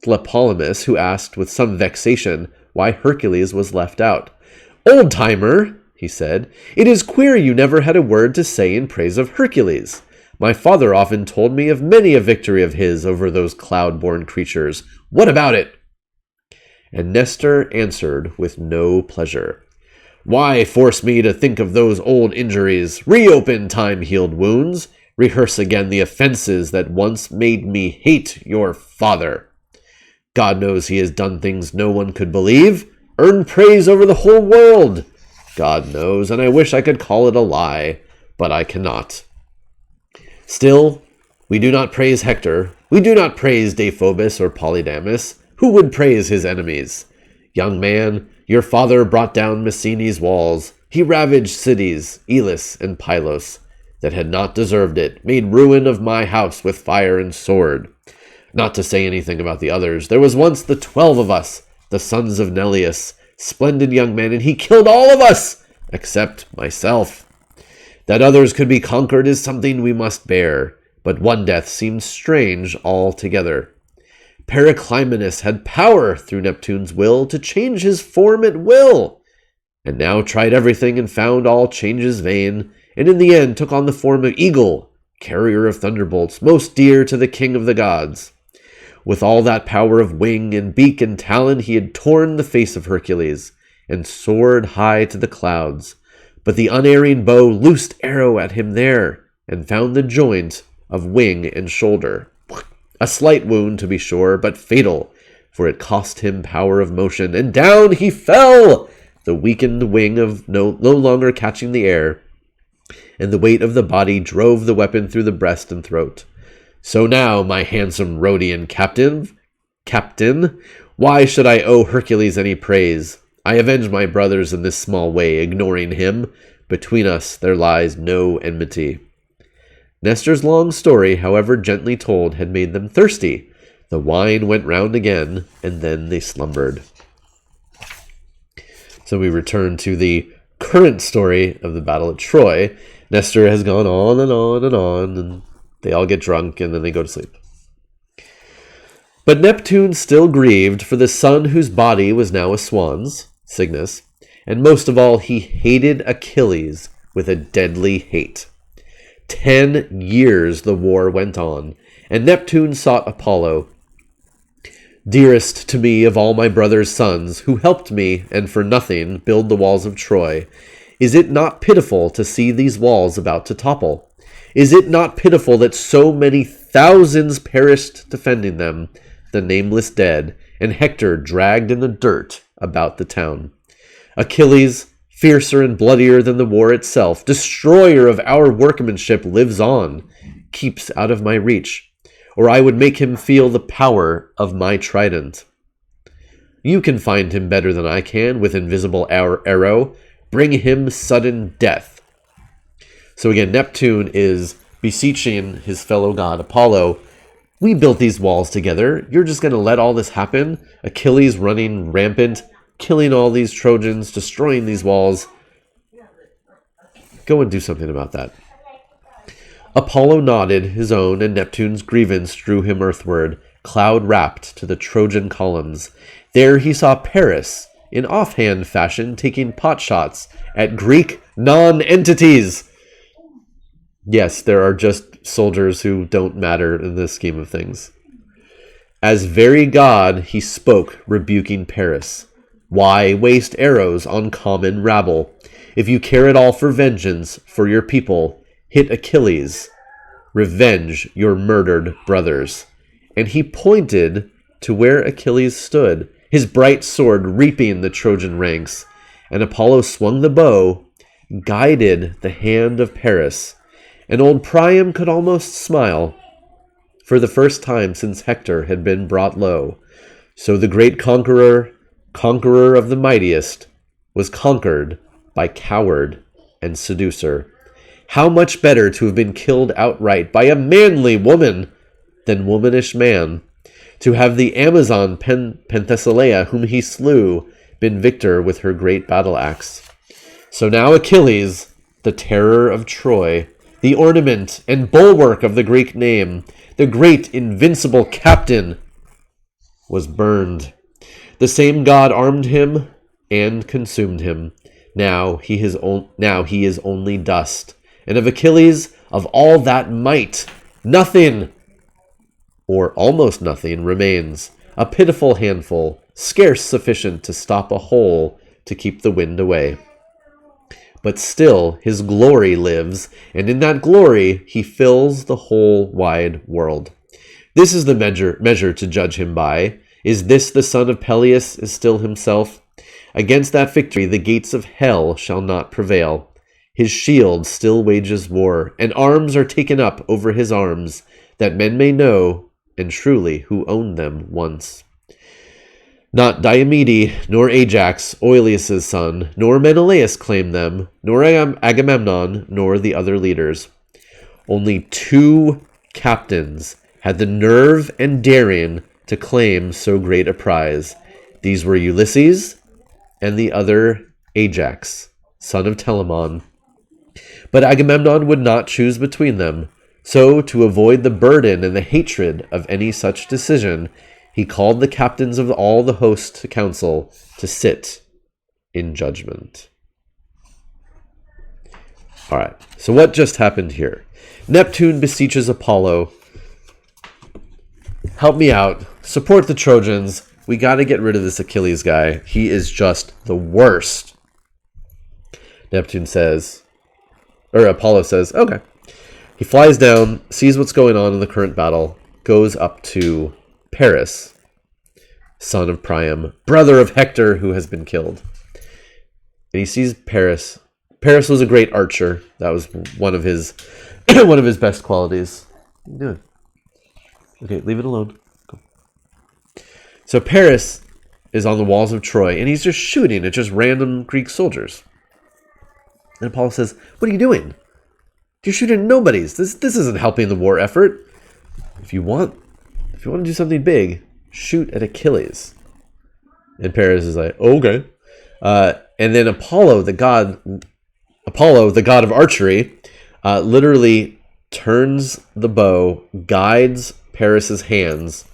Tlepolemus, who asked with some vexation why Hercules was left out. "Old-timer," he said, "it is queer you never had a word to say in praise of Hercules. My father often told me of many a victory of his over those cloud-born creatures. What about it?" And Nestor answered with no pleasure. "Why force me to think of those old injuries? Reopen time-healed wounds. Rehearse again the offenses that once made me hate your father. God knows he has done things no one could believe, earned praise over the whole world. God knows, and I wish I could call it a lie, but I cannot. Still, we do not praise Hector. We do not praise Deiphobus or Polydamas. Who would praise his enemies? Young man, your father brought down Messeni's walls. He ravaged cities, Elis and Pylos, that had not deserved it, made ruin of my house with fire and sword. Not to say anything about the others. There was once the 12 of us, the sons of Nereus, splendid young men, and he killed all of us, except myself. That others could be conquered is something we must bear, but one death seems strange altogether. Periclymenus had power through Neptune's will to change his form at will, and now tried everything and found all changes vain, and in the end took on the form of eagle, carrier of thunderbolts, most dear to the king of the gods. With all that power of wing and beak and talon, he had torn the face of Hercules, and soared high to the clouds. But the unerring bow loosed arrow at him there, and found the joint of wing and shoulder. A slight wound, to be sure, but fatal, for it cost him power of motion, and down he fell, the weakened wing of no longer catching the air, and the weight of the body drove the weapon through the breast and throat. So now, my handsome Rhodian captain, why should I owe Hercules any praise? I avenge my brothers in this small way, ignoring him. Between us there lies no enmity. Nestor's long story, however gently told, had made them thirsty. The wine went round again, and then they slumbered. So we return to the current story of the Battle at Troy. Nestor has gone on and on and on, and they all get drunk, and then they go to sleep. But Neptune still grieved for the son whose body was now a swan's, Cygnus, and most of all he hated Achilles with a deadly hate. 10 years the war went on, and Neptune sought Apollo. Dearest to me of all my brother's sons, who helped me, and for nothing, build the walls of Troy, is it not pitiful to see these walls about to topple? Is it not pitiful that so many thousands perished defending them, the nameless dead, and Hector dragged in the dirt about the town? Achilles, fiercer and bloodier than the war itself, destroyer of our workmanship, lives on, keeps out of my reach, or I would make him feel the power of my trident. You can find him better than I can with invisible arrow. Bring him sudden death. So again, Neptune is beseeching his fellow god Apollo. We built these walls together. You're just going to let all this happen? Achilles running rampant, killing all these Trojans, destroying these walls. Go and do something about that. Apollo nodded his own, and Neptune's grievance drew him earthward, cloud-wrapped to the Trojan columns. There he saw Paris, in offhand fashion, taking potshots at Greek non-entities. Yes, there are just soldiers who don't matter in this scheme of things. As very god, he spoke, rebuking Paris. Why waste arrows on common rabble? If you care at all for vengeance for your people, hit Achilles. Revenge your murdered brothers. And he pointed to where Achilles stood, his bright sword reaping the Trojan ranks. And Apollo swung the bow, guided the hand of Paris, and old Priam could almost smile. For the first time since Hector had been brought low, so the great conqueror of the mightiest, was conquered by coward and seducer. How much better to have been killed outright by a manly woman than womanish man, to have the Amazon Penthesilea, whom he slew, been victor with her great battle axe. So now Achilles, the terror of Troy, the ornament and bulwark of the Greek name, the great invincible captain, was burned. The same god armed him and consumed him. Now he is only dust. And of Achilles, of all that might, nothing, or almost nothing, remains. A pitiful handful, scarce sufficient to stop a hole to keep the wind away. But still his glory lives, and in that glory he fills the whole wide world. This is the measure to judge him by. Is this the son of Peleus, is still himself? Against that victory the gates of hell shall not prevail. His shield still wages war, and arms are taken up over his arms, that men may know, and truly, who owned them once. Not Diomede, nor Ajax, Oileus' son, nor Menelaus claimed them, nor Agamemnon, nor the other leaders. Only 2 captains, had the nerve and daring to claim so great a prize. These were Ulysses and the other Ajax, son of Telamon. But Agamemnon would not choose between them. So, to avoid the burden and the hatred of any such decision, he called the captains of all the host to council to sit in judgment. All right, so what just happened here? Neptune beseeches Apollo, help me out, support the Trojans, we got to get rid of this Achilles guy. He is just the worst. Neptune says, or Apollo says, okay. He flies down, sees what's going on in the current battle, goes up to Paris, son of Priam, brother of Hector, who has been killed. And he sees Paris. Paris was a great archer. That was one of his one of his best qualities. What are you doing? Okay, leave it alone. Go. So Paris is on the walls of Troy, and he's just shooting at just random Greek soldiers. And Apollo says, what are you doing? You're shooting nobodies. This isn't helping the war effort. If you want to do something big, shoot at Achilles. And Paris is like, okay. And then Apollo, the god of archery, literally turns the bow, guides Paris's hands,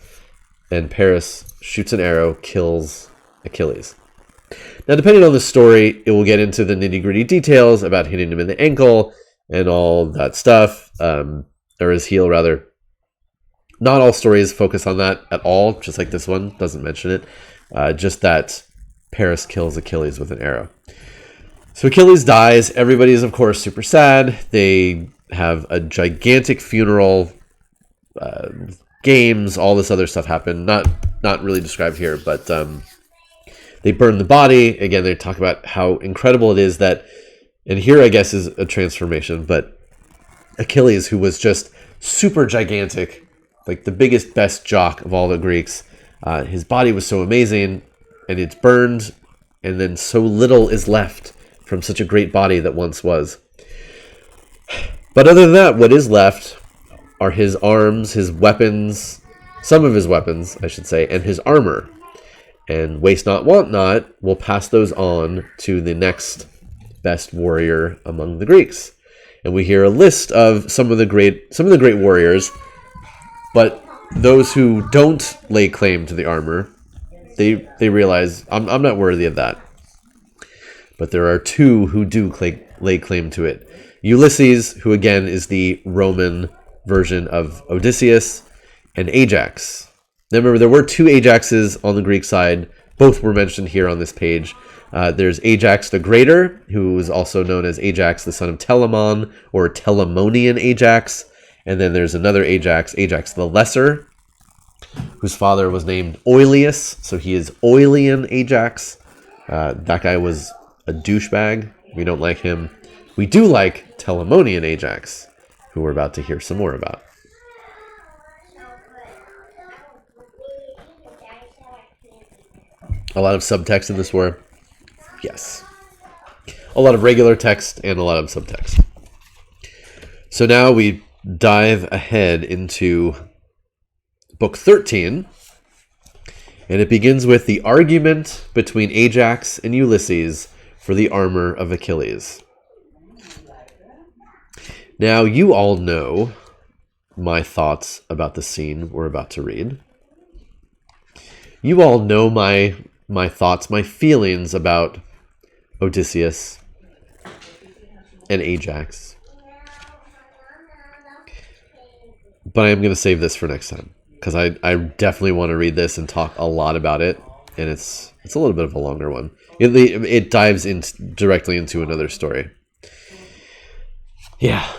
and Paris shoots an arrow, kills Achilles. Now, depending on the story, it will get into the nitty-gritty details about hitting him in the ankle and all that stuff, or his heel, rather. Not all stories focus on that at all, just like this one doesn't mention it. Just that Paris kills Achilles with an arrow. So Achilles dies. Everybody is, of course, super sad. They have a gigantic funeral, games, all this other stuff happen. Not really described here, but they burn the body. Again, they talk about how incredible it is that, and here I guess is a transformation, but Achilles, who was just super gigantic, like the biggest, best jock of all the Greeks, his body was so amazing, and it's burned, and then so little is left from such a great body that once was. But other than that, what is left are his arms, his weapons, some of his weapons, I should say, and his armor. And waste not, want not will pass those on to the next best warrior among the Greeks. And we hear a list of some of the great warriors, but those who don't lay claim to the armor, they realize, I'm not worthy of that. But there are two who do lay claim to it. Ulysses, who again is the Roman version of Odysseus, and Ajax. Now remember, there were two Ajaxes on the Greek side. Both were mentioned here on this page. There's Ajax the Greater, who is also known as Ajax, the son of Telamon, or Telamonian Ajax. And then there's another Ajax, Ajax the Lesser, whose father was named Oileus, so he is Oilean Ajax. That guy was a douchebag. We don't like him. We do like Telamonian Ajax, who we're about to hear some more about. A lot of subtext in this war. Yes. A lot of regular text and a lot of subtext. So now we dive ahead into book 13. And it begins with the argument between Ajax and Ulysses for the armor of Achilles. Now, you all know my thoughts about the scene we're about to read. You all know my thoughts, my feelings about Odysseus and Ajax. But I am going to save this for next time, because I definitely want to read this and talk a lot about it, and it's a little bit of a longer one. It dives directly into another story. Yeah,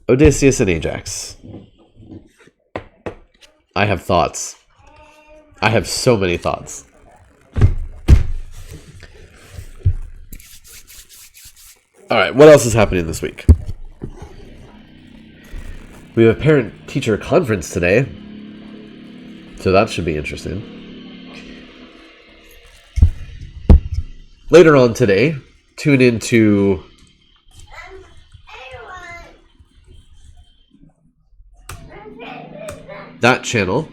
Odysseus and Ajax. I have thoughts. I have so many thoughts. All right, what else is happening this week? We have a parent-teacher conference today, so that should be interesting. Later on today, tune into that channel.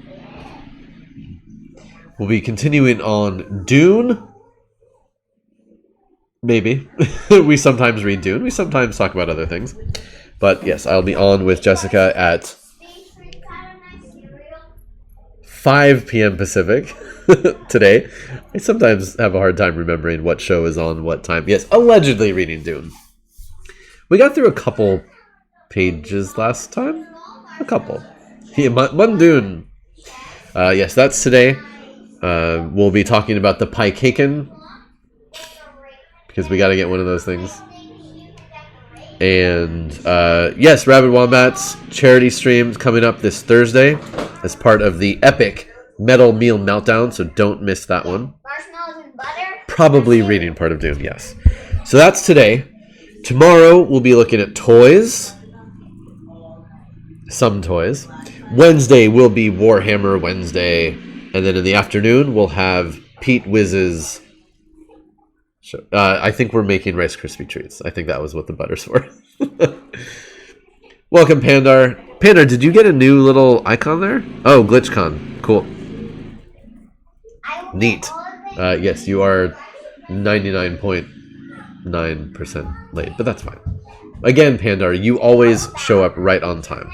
We'll be continuing on Dune. Maybe. We sometimes read Dune. We sometimes talk about other things. But yes, I'll be on with Jessica at 5 p.m. Pacific today. I sometimes have a hard time remembering what show is on what time. Yes, allegedly reading Dune. We got through a couple pages last time. A couple. Yeah, Dune. Yes, that's today. We'll be talking about the Pikaken, because we got to get one of those things. And yes, Rabid Wombat's charity stream coming up this Thursday as part of the epic Metal Meal Meltdown, so don't miss that one. Marshmallows and butter? Probably reading part of Dune, yes. So that's today. Tomorrow we'll be looking at toys. Some toys. Wednesday will be Warhammer Wednesday. And then in the afternoon we'll have Pete Wiz's show. I think we're making Rice Krispie treats. I think that was what the butter's for. Welcome, Pandar. Pandar, did you get a new little icon there? Oh, GlitchCon. Cool. Neat. Yes, you are 99.9% late, but that's fine. Again, Pandar, you always show up right on time.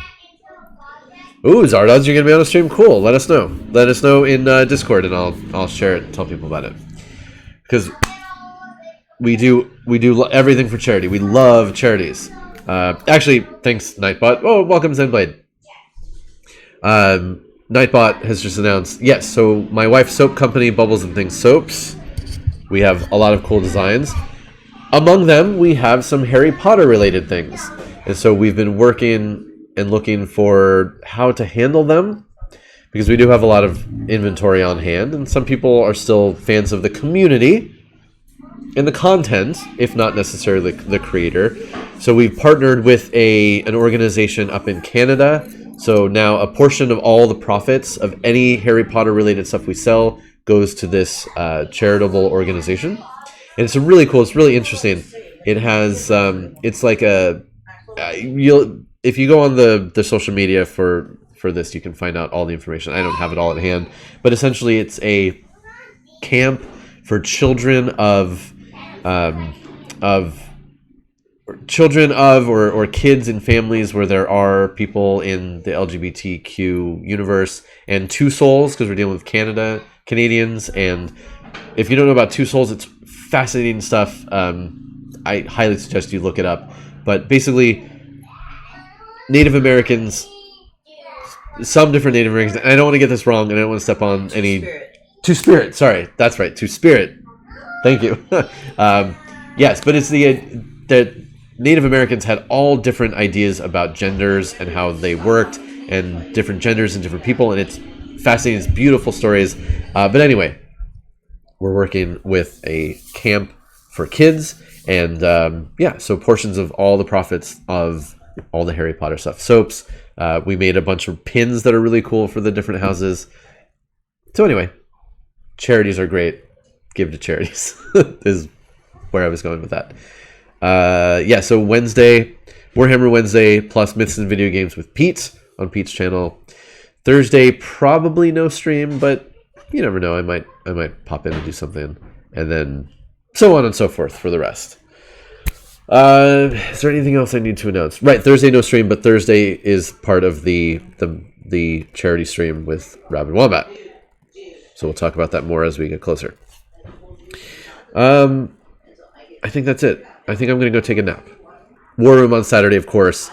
Ooh, Zardoz, you're going to be on a stream? Cool. Let us know. Let us know in Discord, and I'll share it and tell people about it. Because we do everything for charity. We love charities. Actually, thanks, Nightbot. Oh, welcome, Zenblade. Nightbot has just announced, yes, so my wife's soap company, Bubbles and Things Soaps, we have a lot of cool designs. Among them, we have some Harry Potter related things. And so we've been working and looking for how to handle them, because we do have a lot of inventory on hand, and some people are still fans of the community and the content, if not necessarily the creator. So we've partnered with an organization up in Canada. So now a portion of all the profits of any Harry Potter related stuff we sell goes to this charitable organization. And it's really cool. It's really interesting. It has, it's like if you go on the social media for this, you can find out all the information. I don't have it all at hand, but essentially it's a camp for children of kids in families where there are people in the LGBTQ universe, and Two Souls, because we're dealing with Canadians. And if you don't know about Two Souls, it's fascinating stuff. I highly suggest you look it up. But basically, Native Americans, some different Native Americans, and I don't want to get this wrong, and I don't want to step on any... Two-Spirit, sorry. That's right, Two-Spirit. Thank you. Yes, but it's the Native Americans had all different ideas about genders and how they worked, and different genders and different people, and it's fascinating. It's beautiful stories. But anyway, we're working with a camp for kids, and so portions of all the profits of all the Harry Potter stuff. Soaps. We made a bunch of pins that are really cool for the different houses. So anyway, charities are great. Give to charities is where I was going with that. So Wednesday, Warhammer Wednesday, plus Myths and Video Games with Pete on Pete's channel. Thursday, probably no stream, but you never know. I might pop in and do something, and then so on and so forth for the rest. Is there anything else I need to announce? Right, Thursday no stream, but Thursday is part of the charity stream with Robin Wombat. So we'll talk about that more as we get closer. I think that's it. I think I'm going to go take a nap. War Room on Saturday, of course.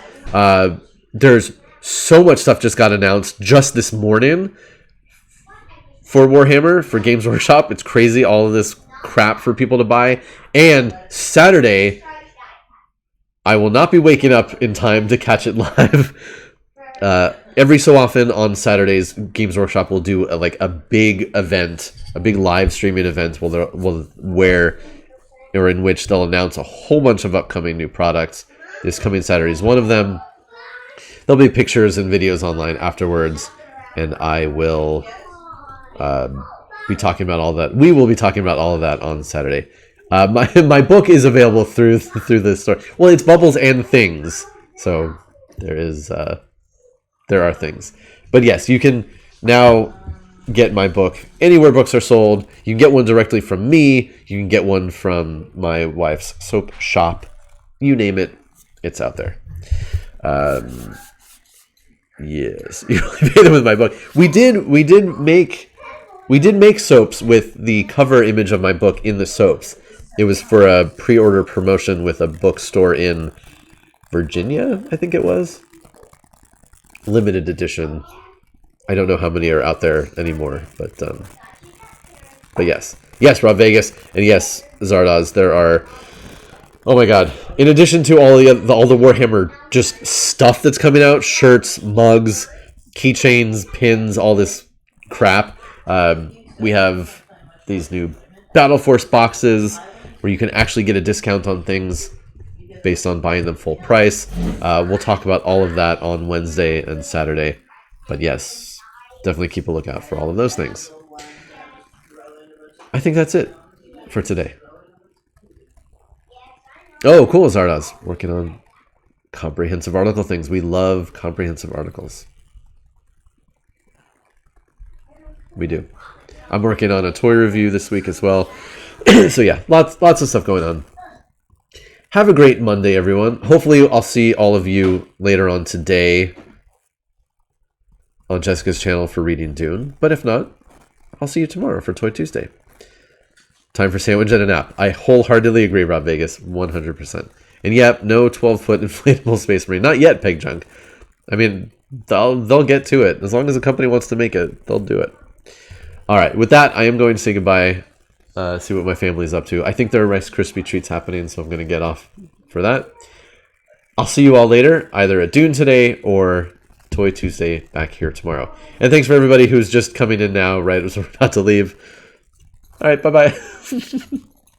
There's so much stuff just got announced just this morning for Warhammer, for Games Workshop. It's crazy, all of this crap for people to buy. And Saturday, I will not be waking up in time to catch it live. Every so often on Saturdays, Games Workshop will do a big event, a big live streaming event in which they'll announce a whole bunch of upcoming new products. This coming Saturday is one of them. There'll be pictures and videos online afterwards, and I will be talking about all that. We will be talking about all of that on Saturday. My book is available through the store. Well, it's Bubbles and Things, so there are things. But yes, you can now get my book anywhere books are sold. You can get one directly from me. You can get one from my wife's soap shop. You name it, it's out there. Yes, you only pay them with my book. We did make soaps with the cover image of my book in the soaps. It was for a pre-order promotion with a bookstore in Virginia, I think it was. Limited edition. I don't know how many are out there anymore, but yes, Rob Vegas, and yes, Zardoz. There are, oh my god! In addition to all the Warhammer just stuff that's coming out, shirts, mugs, keychains, pins, all this crap. We have these new Battle Force boxes where you can actually get a discount on things based on buying them full price. We'll talk about all of that on Wednesday and Saturday, but yes. Definitely keep a lookout for all of those things. I think that's it for today. Oh, cool, Zardoz. Working on comprehensive article things. We love comprehensive articles. We do. I'm working on a toy review this week as well. So yeah, lots of stuff going on. Have a great Monday, everyone. Hopefully I'll see all of you later on today on Jessica's channel for reading Dune, but if not, I'll see you tomorrow for Toy Tuesday. Time for sandwich and a nap. I wholeheartedly agree, Rob Vegas, 100%. And yep, no 12-foot inflatable Space Marine. Not yet, Peg Junk. I mean, they'll get to it. As long as the company wants to make it, they'll do it. All right, with that, I am going to say goodbye, see what my family's up to. I think there are Rice Krispie treats happening, so I'm going to get off for that. I'll see you all later, either at Dune today or Toy Tuesday back here tomorrow. And thanks for everybody who's just coming in now, right as we're about to leave. All right, bye-bye.